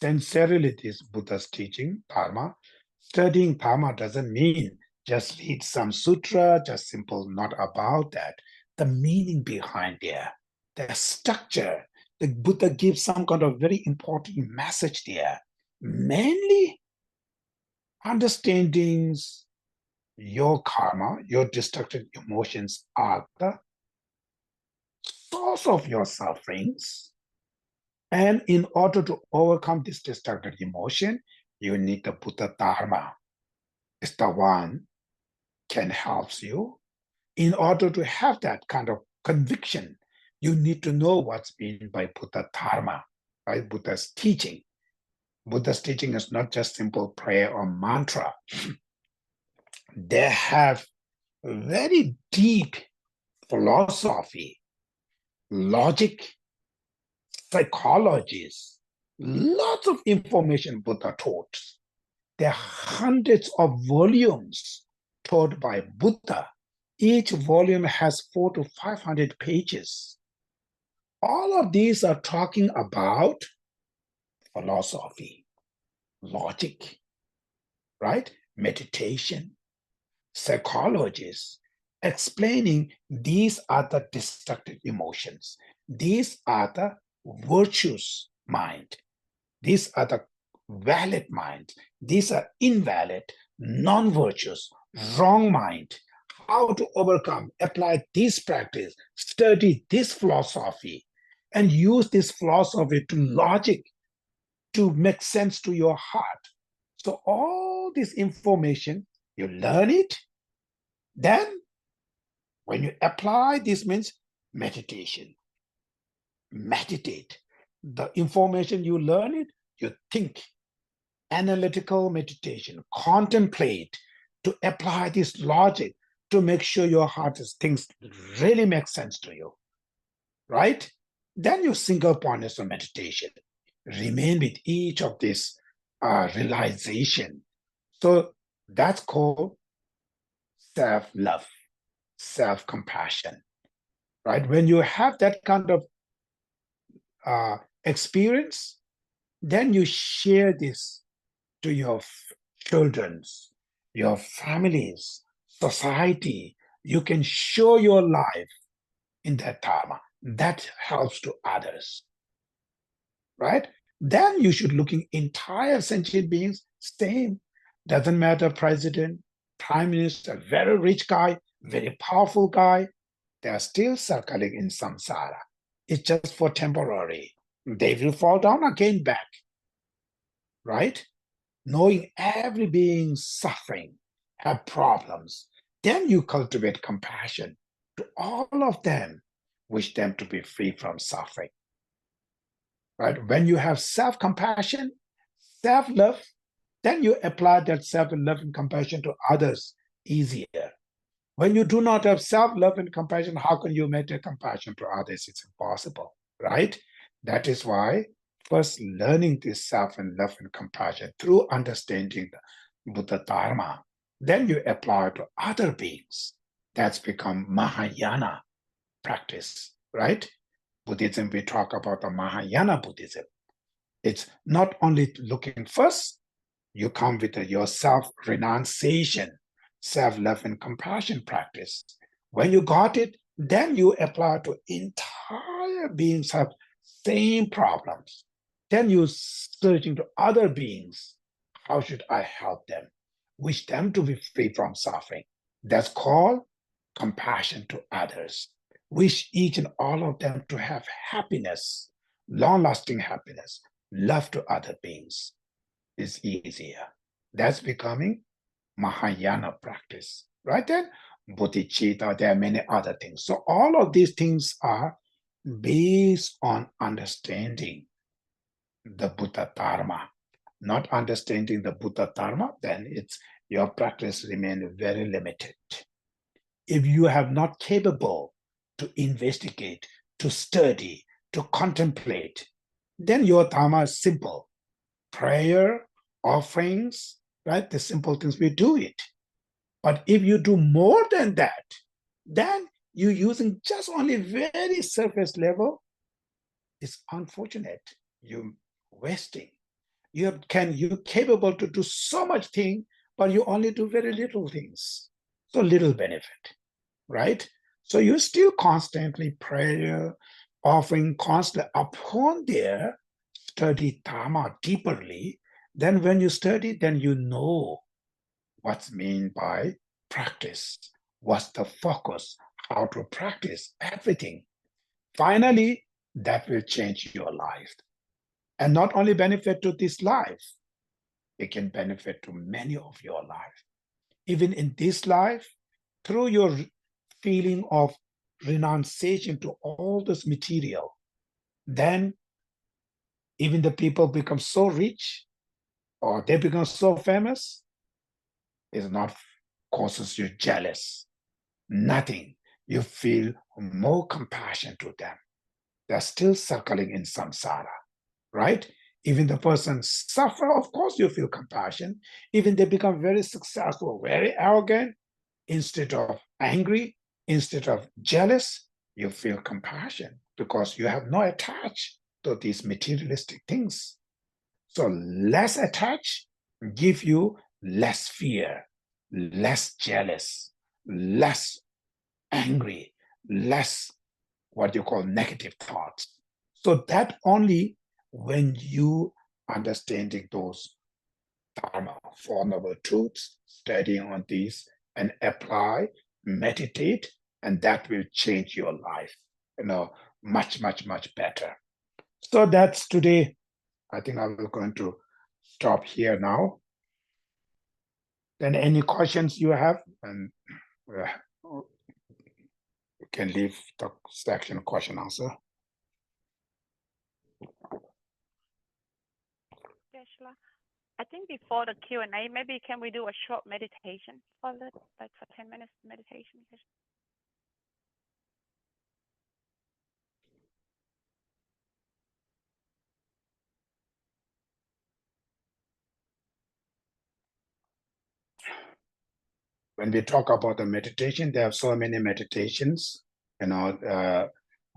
sincerely this Buddha's teaching, Dharma. Studying Dharma doesn't mean just read some sutra, just simple, not about that. The meaning behind there, the structure, the Buddha gives some kind of very important message there. Mainly understandings your karma, your destructive emotions are the source of your sufferings. And in order to overcome this destructive emotion, you need the Buddha Dharma. It's the one can help you. In order to have that kind of conviction, you need to know what's meant by Buddha Dharma, right? Buddha's teaching. Buddha's teaching is not just simple prayer or mantra. They have very deep philosophy, logic, psychologies, lots of information Buddha taught. There are hundreds of volumes taught by Buddha. Each volume has 400 to 500 pages. All of these are talking about philosophy, logic, right? Meditation, psychologists, explaining these are the destructive emotions. These are the virtuous mind. These are the valid mind. These are invalid, non-virtuous, wrong mind. How to overcome, apply this practice, study this philosophy, and use this philosophy to logic to make sense to your heart. So all this information, you learn it, then when you apply, this means meditation. Meditate. The information you learn it, you think. Analytical meditation, contemplate, to apply this logic to make sure your heart is things really make sense to you, right? Then you single pointedness of meditation. Remain with each of this realization. So that's called self-love, self-compassion, right? When you have that kind of experience, then you share this to your children, your families, society. You can show your life in that dharma. That helps to others, right? Then you should looking entire sentient beings, same. Doesn't matter president, prime minister, very rich guy, very powerful guy, they are still circling in samsara. It's just for temporary. They will fall down again back, right? Knowing every being suffering, have problems, then you cultivate compassion to all of them, wish them to be free from suffering. Right? When you have self-compassion, self-love, then you apply that self-love and compassion to others easier. When you do not have self-love and compassion, how can you make that compassion to others? It's impossible, right? That is why first learning this self and love and compassion through understanding the Buddha Dharma, then you apply it to other beings. That's become Mahayana practice, right? Buddhism, we talk about the Mahayana Buddhism. It's not only looking first, you come with your self-renunciation, self-love and compassion practice. When you got it, then you apply to entire beings have same problems. Then you searching to other beings. How should I help them? Wish them to be free from suffering. That's called compassion to others. Wish each and all of them to have happiness, long-lasting happiness, love to other beings is easier. That's becoming Mahayana practice, right? Then bodhicitta, there are many other things. So all of these things are based on understanding the Buddha Dharma. Not understanding the Buddha Dharma, then it's your practice remains very limited. If you have not capable to investigate, to study, to contemplate, then your Dharma is simple. Prayer, offerings, right? The simple things, we do it. But if you do more than that, then you're using just only very surface level, it's unfortunate. You're wasting. You're capable to do so much thing, but you only do very little things. So little benefit, right? So you still constantly prayer, offering constant upon there, study Dharma deeperly. Then when you study, then you know what's meant by practice, what's the focus, how to practice everything. Finally, that will change your life. And not only benefit to this life, it can benefit to many of your life. Even in this life, through your feeling of renunciation to all this material, then even the people become so rich or they become so famous, is not causes you jealous. Nothing. You feel more compassion to them. They're still circling in samsara, right? Even the person suffer, of course you feel compassion. Even they become very successful, very arrogant, instead of angry, instead of jealous, you feel compassion because you have no attach to these materialistic things. So less attached give you less fear, less jealous, less angry, less what you call negative thoughts. So that only when you understanding those Dharma, Four Noble Truths, studying on these and apply, meditate, and that will change your life, much, much, much better. So that's today. I think I'm going to stop here now. Then any questions you have, and you can leave the section question answer. I think before the Q&A, maybe can we do a short meditation for that, like for 10 minutes meditation? When we talk about the meditation, there are so many meditations.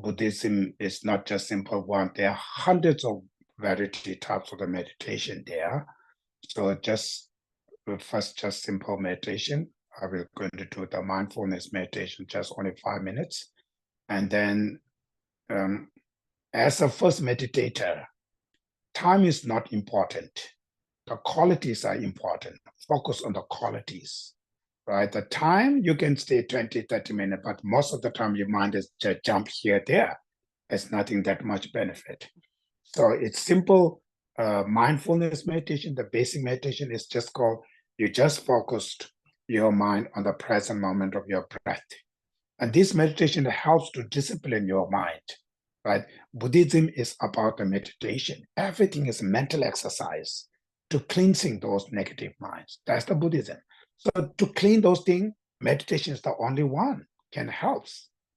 Buddhism is not just simple one. There are hundreds of variety types of the meditation there. So just simple meditation. I will going to do the mindfulness meditation, just only 5 minutes. And then as a first meditator, time is not important. The qualities are important. Focus on the qualities, right? The time you can stay 20, 30 minutes, but most of the time your mind is just jump here, there. It's nothing that much benefit. So it's simple mindfulness meditation. The basic meditation is just called, you just focused your mind on the present moment of your breath. And this meditation helps to discipline your mind, right? Buddhism is about the meditation. Everything is mental exercise to cleansing those negative minds. That's the Buddhism. So to clean those things, meditation is the only one can help,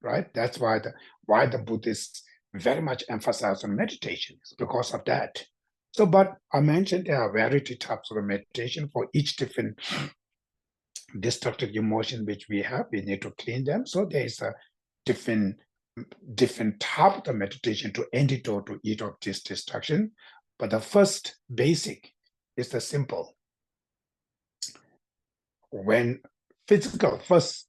right? That's why the Buddhists very much emphasize on meditation, because of that. So, but I mentioned there are variety types of meditation for each different destructive emotion which we have. We need to clean them. So there is a different type of the meditation to antidote to each of this destruction. But the first basic is the simple. When physical first,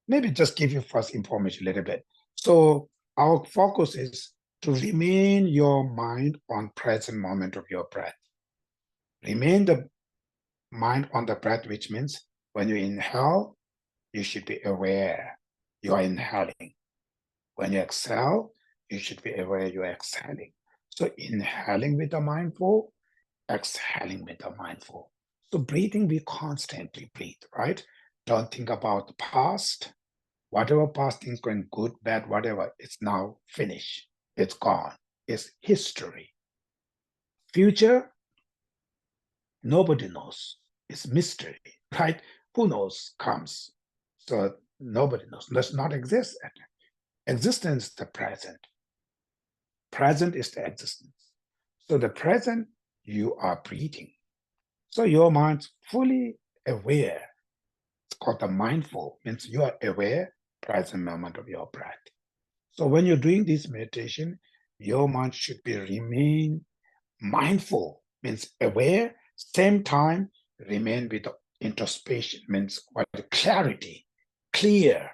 maybe just give you first information a little bit. So our focus is to remain your mind on present moment of your breath. Remain the mind on the breath, which means when you inhale, you should be aware you are inhaling. When you exhale, you should be aware you are exhaling. So inhaling with the mindful, exhaling with the mindful. So breathing, we constantly breathe, right? Don't think about the past. Whatever past things going good, bad, whatever, it's now finished. It's gone. It's history. Future, nobody knows. It's mystery, right? Who knows comes. So nobody knows. Does not exist. Existence is the present. Present is the existence. So the present, you are breathing. So your mind's fully aware. It's called the mindful, means you are aware present moment of your breath. So when you're doing this meditation, your mind should be remain mindful, means aware, same time remain with the introspection, means what clarity, clear,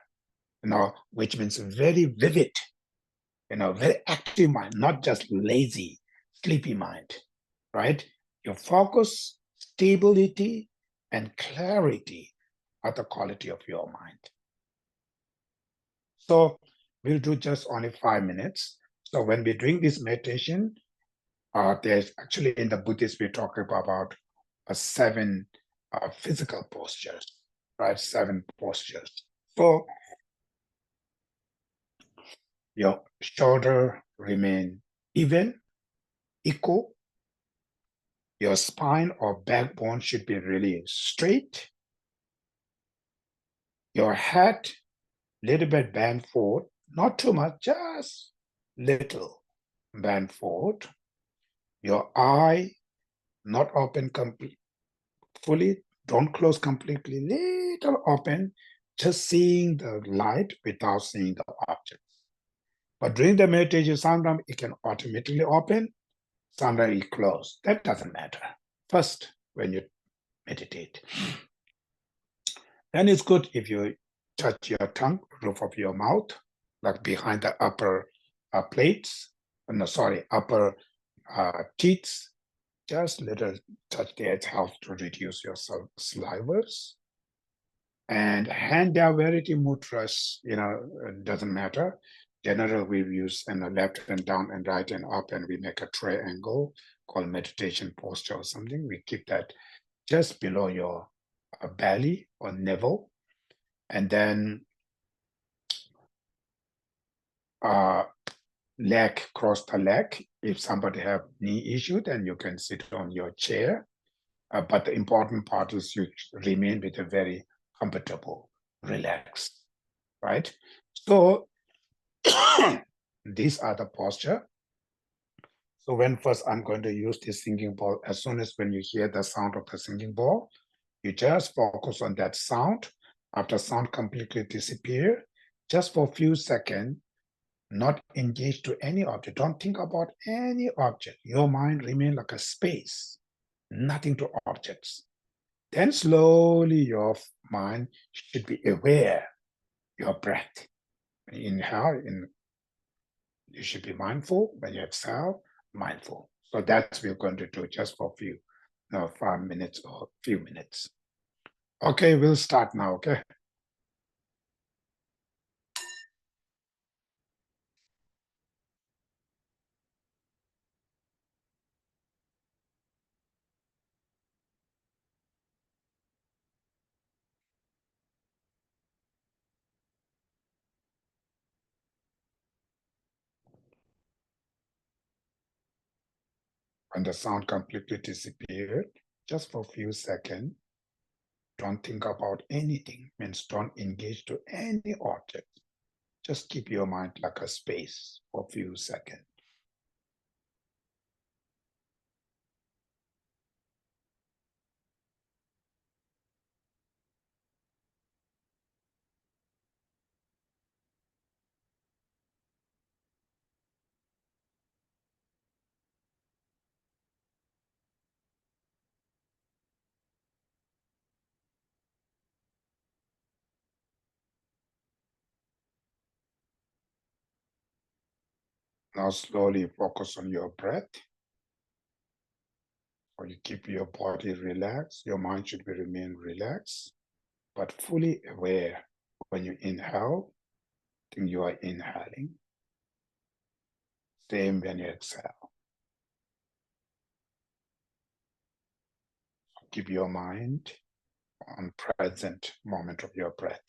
which means very vivid, very active mind, not just lazy, sleepy mind, right? Your focus, stability, and clarity are the quality of your mind. So we'll do just only 5 minutes. So when we're doing this meditation, there's actually in the Buddhist, we talk about seven physical postures, right? 7 postures. So your shoulder remain even, equal. Your spine or backbone should be really straight. Your head, little bit bent forward, not too much, just little bent forward. Your eye, not open fully, don't close completely, little open, just seeing the light without seeing the objects. But during the meditation, sometimes it can automatically open, sometimes it close. That doesn't matter. First, when you meditate, then it's good if you touch your tongue, roof of your mouth, like behind the upper plates, no, sorry, upper teeth, just little touch there. It helps to reduce your salivas. And hand diaverity mudras, it doesn't matter. Generally, we use left and down and right and up, and we make a triangle called meditation posture or something. We keep that just below your belly or navel. And then leg, cross the leg. If somebody have knee issue, then you can sit on your chair. But the important part is you remain with a very comfortable, relaxed, right? So these are the posture. So when first I'm going to use this singing bowl, as soon as when you hear the sound of the singing bowl, you just focus on that sound. After sound completely disappear, just for a few seconds, not engage to any object. Don't think about any object. Your mind remain like a space, nothing to objects. Then slowly your mind should be aware your breath. When you inhale, you should be mindful. When you exhale, mindful. So that's what we're going to do just for a few, 5 minutes or few minutes. Okay, we'll start now, okay? When the sound completely disappeared, just for a few seconds, don't think about anything, means don't engage to any object. Just keep your mind like a space for a few seconds. Now slowly focus on your breath. Or you keep your body relaxed. Your mind should be remain relaxed, but fully aware. When you inhale, think you are inhaling. Same when you exhale. Keep your mind on present moment of your breath.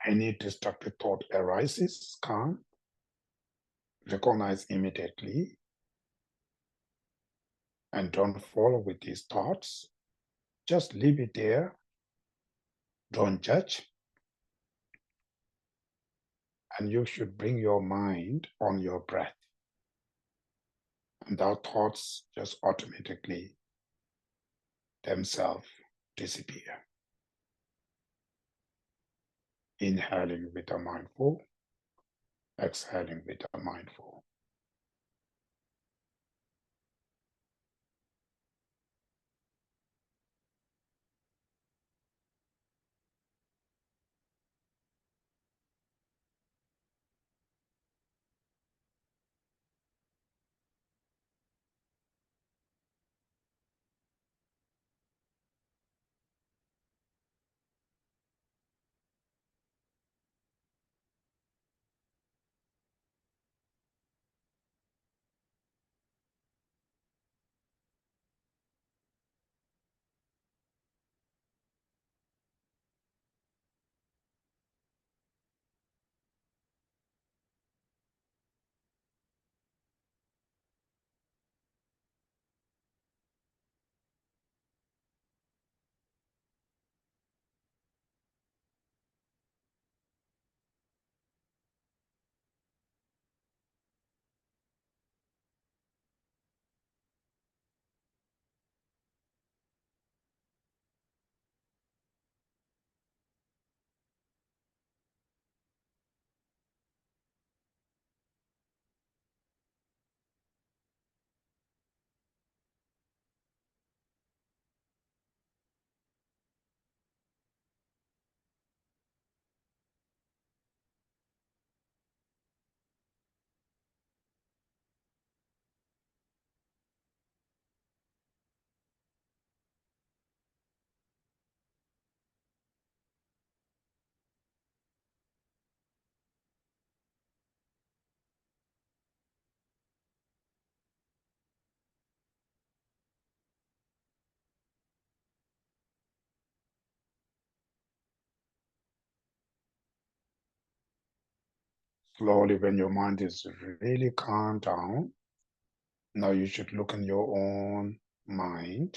Any destructive thought arises, calm, recognize immediately, and don't follow with these thoughts. Just leave it there. Don't judge. And you should bring your mind on your breath. And our thoughts just automatically themselves disappear. Inhaling with a mindful, exhaling with a mindful. Slowly, when your mind is really calmed down, now you should look in your own mind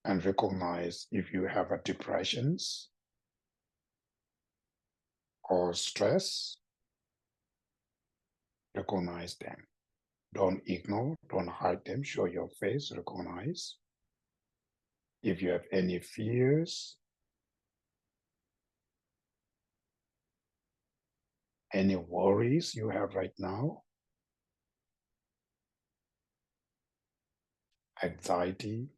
and recognize if you have a depressions or stress, recognize them. Don't ignore, don't hide them, show your face, recognize. If you have any fears, any worries you have right now, anxiety,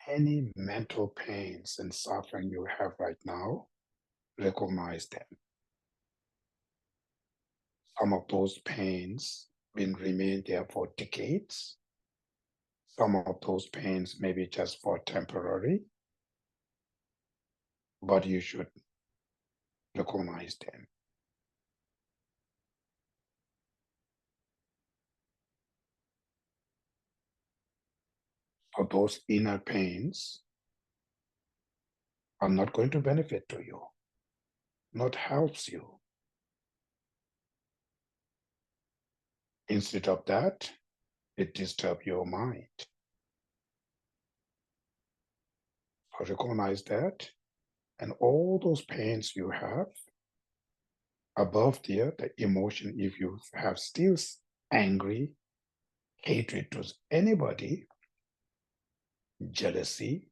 any mental pains and suffering you have right now, recognize them. Some of those pains will remain there for decades. Some of those pains may be just for temporary, but you should recognize them. So those inner pains are not going to benefit to you, not helps you. Instead of that, it disturbs your mind. So recognize that, and all those pains you have above there, the emotion, if you have still angry, hatred to anybody, jealousy,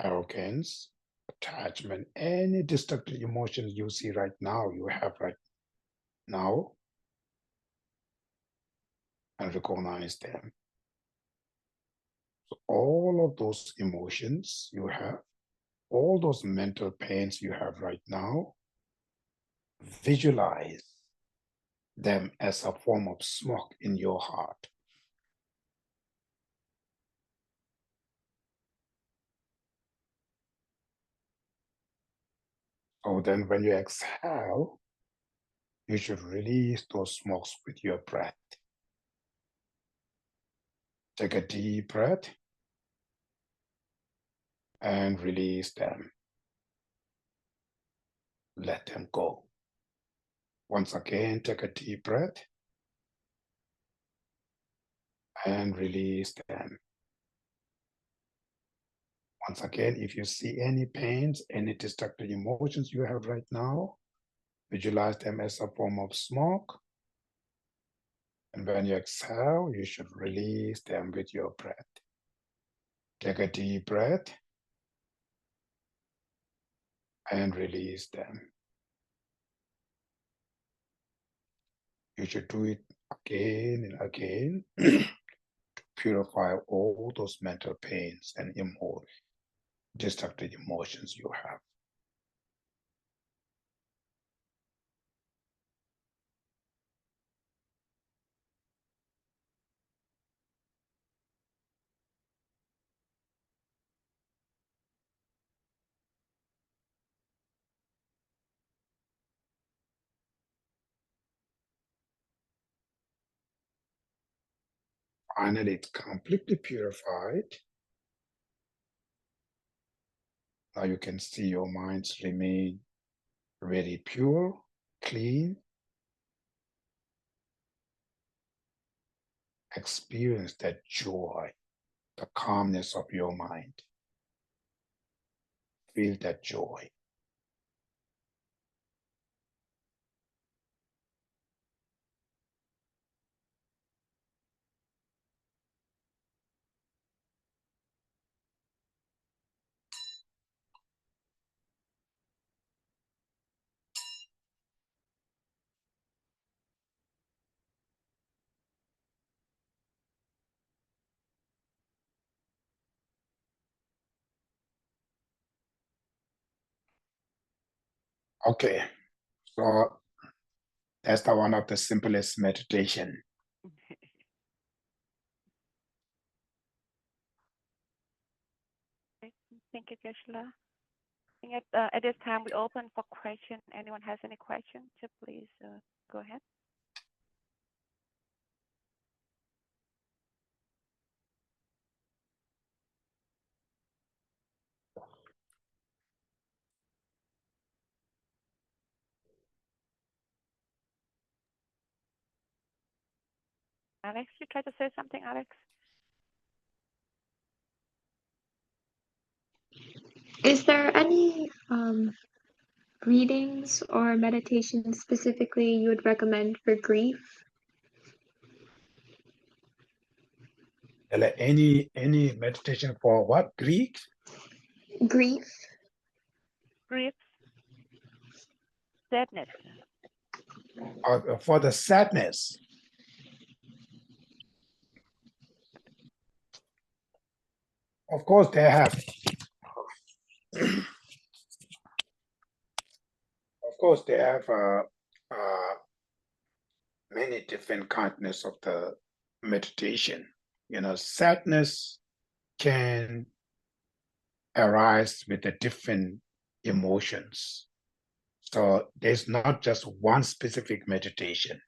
arrogance, attachment, any destructive emotions you see right now, you have right now, and recognize them. So all of those emotions you have, all those mental pains you have right now, visualize them as a form of smoke in your heart. So then when you exhale, you should release those smokes with your breath. Take a deep breath and release them. Let them go. Once again, take a deep breath and release them. Once again, if you see any pains, any destructive emotions you have right now, visualize them as a form of smoke. And when you exhale, you should release them with your breath. Take a deep breath and release them. You should do it again and again to purify all those mental pains and destructive emotions you have. Finally, it's completely purified. Now you can see your minds remain very pure, clean. Experience that joy, the calmness of your mind. Feel that joy. Okay, so that's one of the simplest meditation. Thank you, Geshe-la. I think at this time we open for question. Anyone has any questions, so please go ahead. Alex, you try to say something, Alex? Is there any readings or meditations specifically you would recommend for grief? Any meditation for what? Grief? Grief. Grief. Sadness. For the sadness. Of course, they have. Of course, they have many different kindness of the meditation. You know, sadness can arise with the different emotions. So there's not just one specific meditation.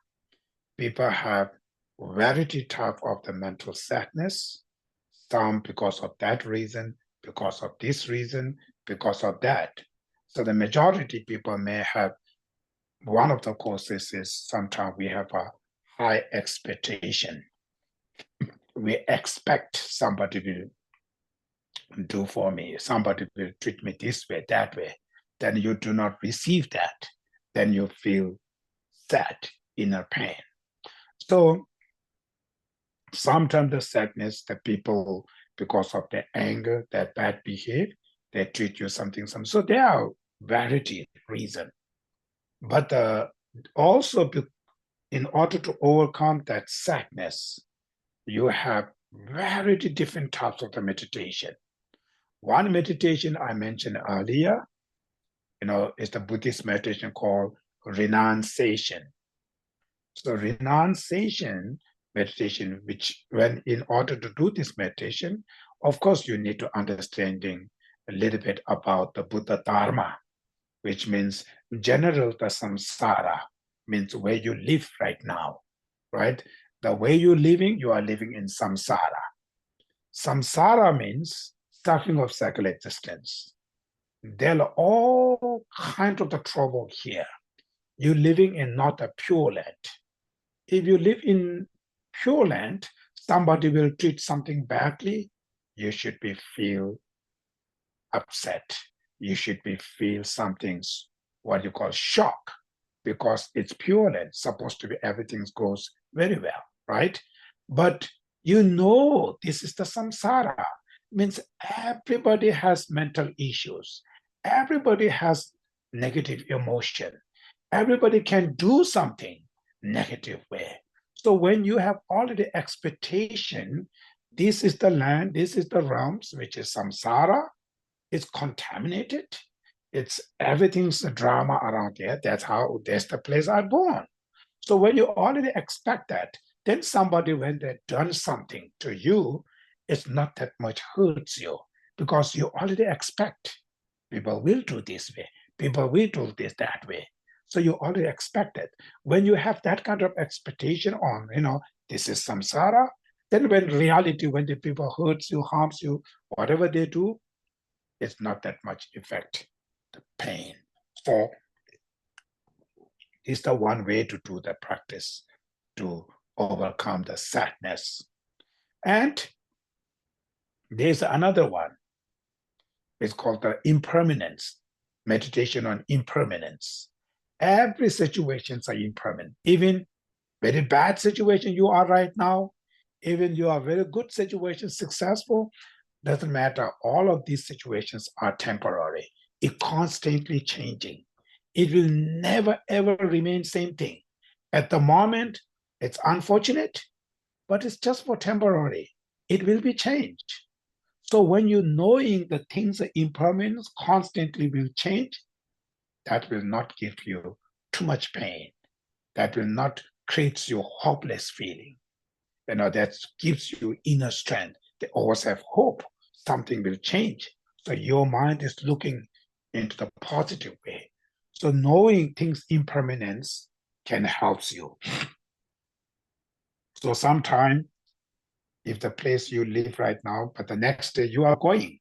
People have variety type of the mental sadness, some because of that reason, because of this reason, because of that. So the majority people may have, one of the causes is sometimes we have a high expectation. We expect somebody will do for me, somebody will treat me this way, that way. Then you do not receive that. Then you feel sad, inner pain. So sometimes the sadness that people, because of their anger, their bad behavior, they treat you something. So there are variety reason. But also in order to overcome that sadness, you have variety different types of the meditation. One meditation I mentioned earlier, is the Buddhist meditation called renunciation. So renunciation meditation, which when in order to do this meditation, of course, you need to understanding a little bit about the Buddha Dharma, which means general the samsara, means where you live right now, right? The way you're living, you are living in samsara. Samsara means suffering of cycle existence. There are all kinds of the trouble here. You're living in not a pure land. If you live in pure land, somebody will treat something badly, you should be feel upset. You should be feel something, what you call shock, because it's pure land, supposed to be everything goes very well, right? But you know this is the samsara. Means everybody has mental issues. Everybody has negative emotion. Everybody can do something negative way. So when you have already expectation, this is the land, this is the realms, which is samsara, it's contaminated. It's everything's a drama around here. That's the place I'm born. So when you already expect that, then somebody, when they've done something to you, it's not that much hurts you because you already expect people will do this way, people will do this that way. So you already expect it. When you have that kind of expectation on, this is samsara, then when reality, when the people hurts you, harms you, whatever they do, it's not that much effect, the pain. So it's the one way to do the practice to overcome the sadness. And there's another one. It's called the impermanence, meditation on impermanence. Every situations are impermanent. Even very bad situation you are right now, even you are very good situation, successful, doesn't matter. All of these situations are temporary. It's constantly changing. It will never, ever remain same thing. At the moment, it's unfortunate, but it's just for temporary. It will be changed. So when you knowing the things are impermanent, constantly will change, that will not give you too much pain. That will not create you hopeless feeling. That gives you inner strength. They always have hope. Something will change. So your mind is looking into the positive way. So knowing things impermanence can help you. So sometime, if the place you live right now, but the next day you are going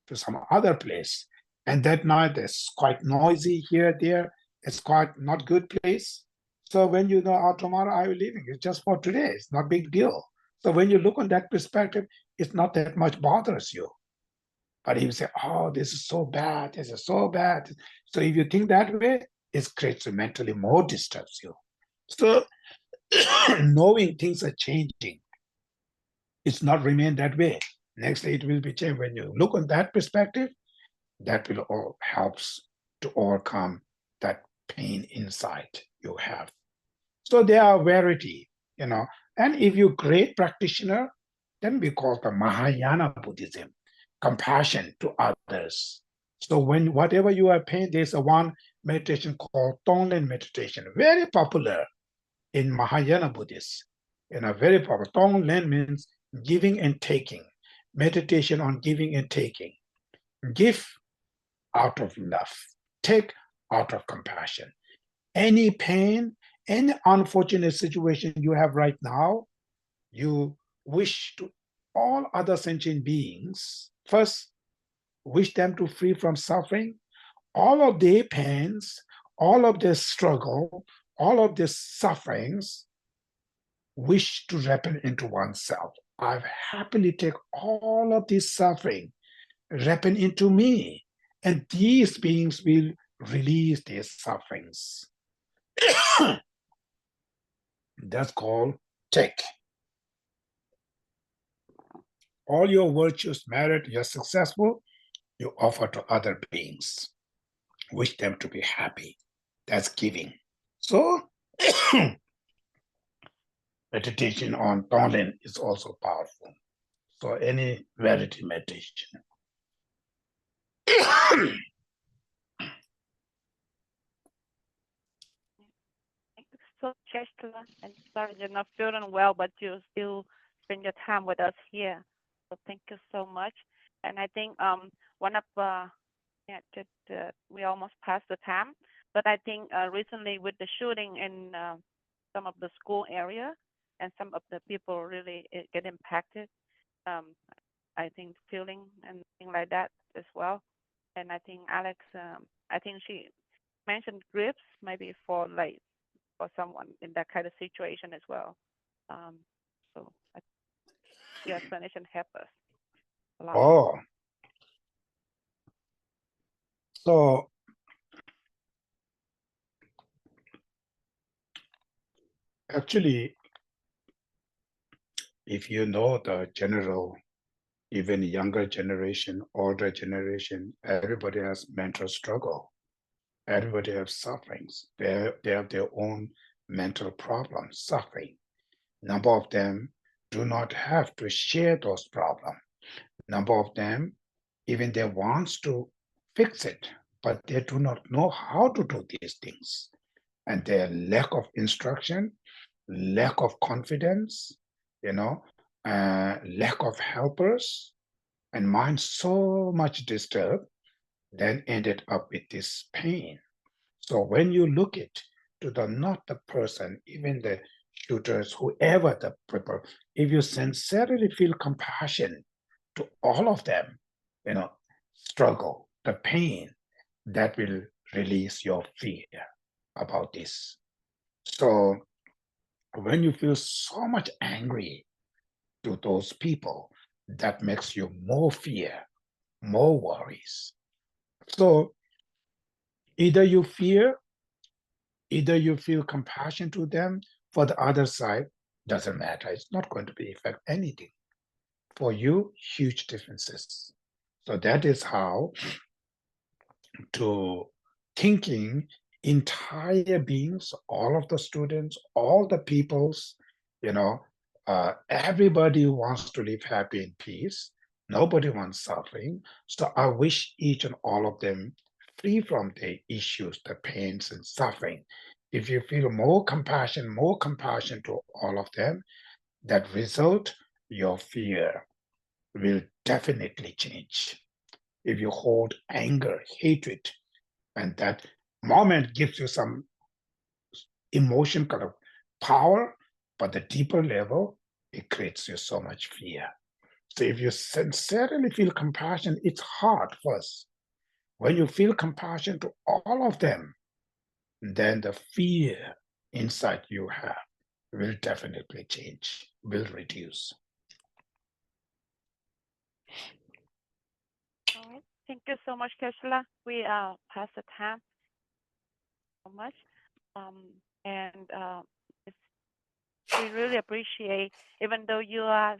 to some other place, and that night it's quite noisy here, there, it's quite not good place. So when you know, oh, tomorrow I will leaving, it's just for today, it's not big deal. So when you look on that perspective, it's not that much bothers you. But if you say, oh, this is so bad, this is so bad. So if you think that way, it creates mentally more disturbs you. So knowing things are changing, it's not remain that way. Next day it will be changed. When you look on that perspective, that will all helps to overcome that pain inside you have. So there are variety, and if you're great practitioner, then we call the Mahayana Buddhism, compassion to others. So when whatever you are pain, there's a one meditation called Tonglen meditation, very popular in Mahayana Buddhists. Very popular. Tonglen means giving and taking, meditation on giving and taking. Give out of love, take out of compassion. Any pain, any unfortunate situation you have right now, you wish to all other sentient beings, first, wish them to free from suffering, all of their pains, all of their struggle, all of their sufferings, wish to ripen into oneself. I happily take all of this suffering, ripen into me, and these beings will release their sufferings. That's called take. All your virtues, merit, you're successful, you offer to other beings. Wish them to be happy. That's giving. So meditation on Tonglen is also powerful. So any verity meditation. So, Cheshla, and sorry you're not feeling well, but you still spend your time with us here. So thank you so much. And I think one of yeah, we almost passed the time, but I think recently with the shooting in some of the school area and some of the people really get impacted. Um, I think feeling and things like that as well. And I think Alex, I think she mentioned grips maybe for like for someone in that kind of situation as well. Um, so I think your explanation helped us a lot. Oh, so actually, if you know the general, even younger generation, older generation, everybody has mental struggle. Everybody has sufferings. They have their own mental problems, suffering. Number of them do not have to share those problems. Number of them, even they wants to fix it, but they do not know how to do these things. And their lack of instruction, lack of confidence, lack of helpers, and mind so much disturbed, then ended up with this pain. So when you look it to the not the person, even the shooters, whoever the prepper, if you sincerely feel compassion to all of them, struggle, the pain, that will release your fear about this. So when you feel so much angry to those people, that makes you more fear, more worries. So either you fear, either you feel compassion to them. For the other side, doesn't matter. It's not going to be affect anything. For you, huge differences. So that is how to thinking entire beings, all of the students, all the peoples, everybody wants to live happy in peace. Nobody wants suffering. So I wish each and all of them free from the issues, the pains and suffering. If you feel more compassion to all of them, that result, your fear will definitely change. If you hold anger, hatred, and that moment gives you some emotion kind of power, but the deeper level, it creates you so much fear. So if you sincerely feel compassion, it's hard first. When you feel compassion to all of them, then the fear inside you have will definitely change, will reduce. All right. Thank you so much, Keshla. We pass the time so much. Um, and it's, we really appreciate, even though you are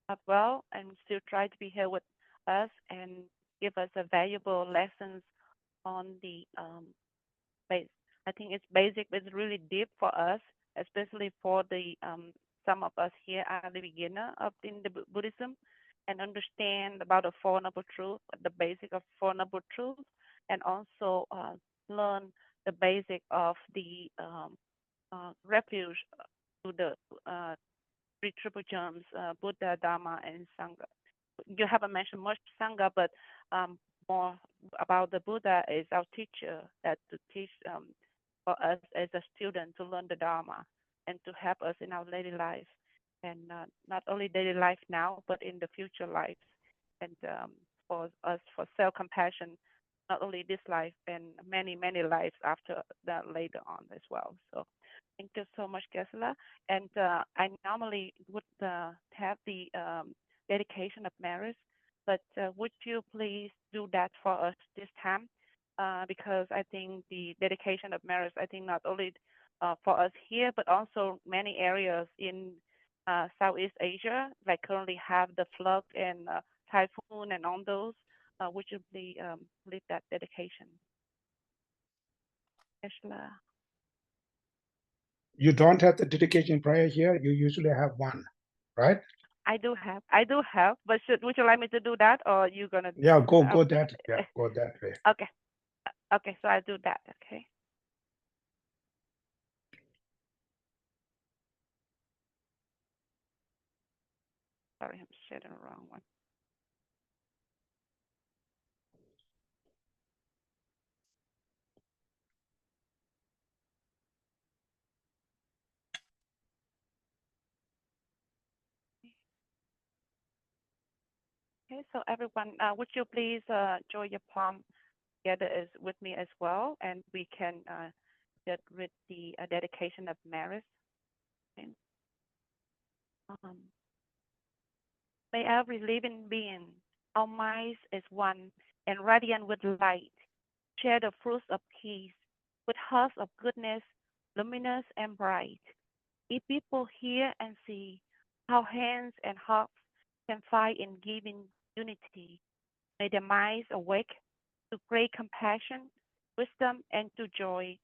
not well and still try to be here with us and give us a valuable lessons on the base. I think it's basic, but it's really deep for us, especially for the some of us here are the beginner of in the Buddhism and understand about the Four Noble Truths, the basic of Four Noble Truths, and also learn the basic of the refuge to the uh, three triple gems, Buddha, Dharma, and Sangha. You haven't mentioned much Sangha, but more about the Buddha is our teacher that to teach for us as a student to learn the Dharma and to help us in our daily life, and not only daily life now, but in the future lives, and for us for self-compassion, not only this life and many many lives after that later on as well. So thank you so much, Gesla. And I normally would have the dedication of marriage, but would you please do that for us this time? Because I think the dedication of marriage, I think not only for us here, but also many areas in Southeast Asia, like currently have the flood and typhoon and on those. Would you please lead that dedication? Gesla. You don't have the dedication prayer here. You usually have one, right? I do have, but would you like me to do that, or you gonna? Yeah, go Uh, go that. Yeah, go that way. okay, okay, so I do that. Okay, sorry, I'm sharing the wrong one. Okay, so everyone, would you please join your palm together as with me as well, and we can get with the dedication of Maris. Okay. Um, May every living being, our minds as one and radiant with light, share the fruits of peace with hearts of goodness, luminous and bright. If people hear and see how hands and hearts can find in giving unity, may their minds awake to great compassion, wisdom, and to joy.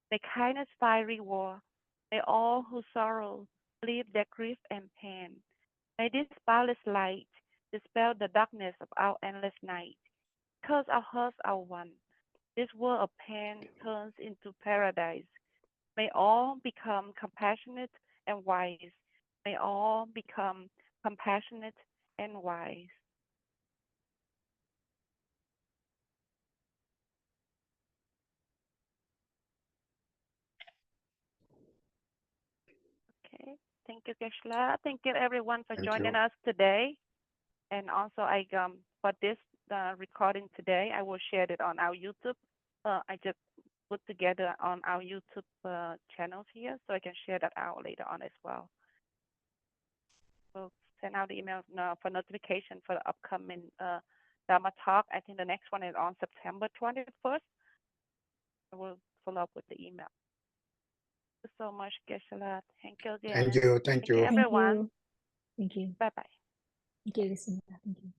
May kindness fiery war. May all who sorrow leave their grief and pain. May this boundless light dispel the darkness of our endless night. Because our hearts are one, this world of pain turns into paradise. May all become compassionate and wise. May all become compassionate and wise. Okay. Thank you, Keshla. Thank you, everyone, for Thank joining you. us today. And also, I for this recording today, I will share it on our YouTube. I just put together on our YouTube channels here, so I can share that out later on as well. We'll send out the email for notification for the upcoming Dharma talk. I think the next one is on September 21st. I will follow up with the email. Thank you so much, Geshe-la. Thank you again. Thank you. Thank Thank you, you. Thank everyone. you. Thank you. Bye bye. Thank you, Geshe-la. Thank you.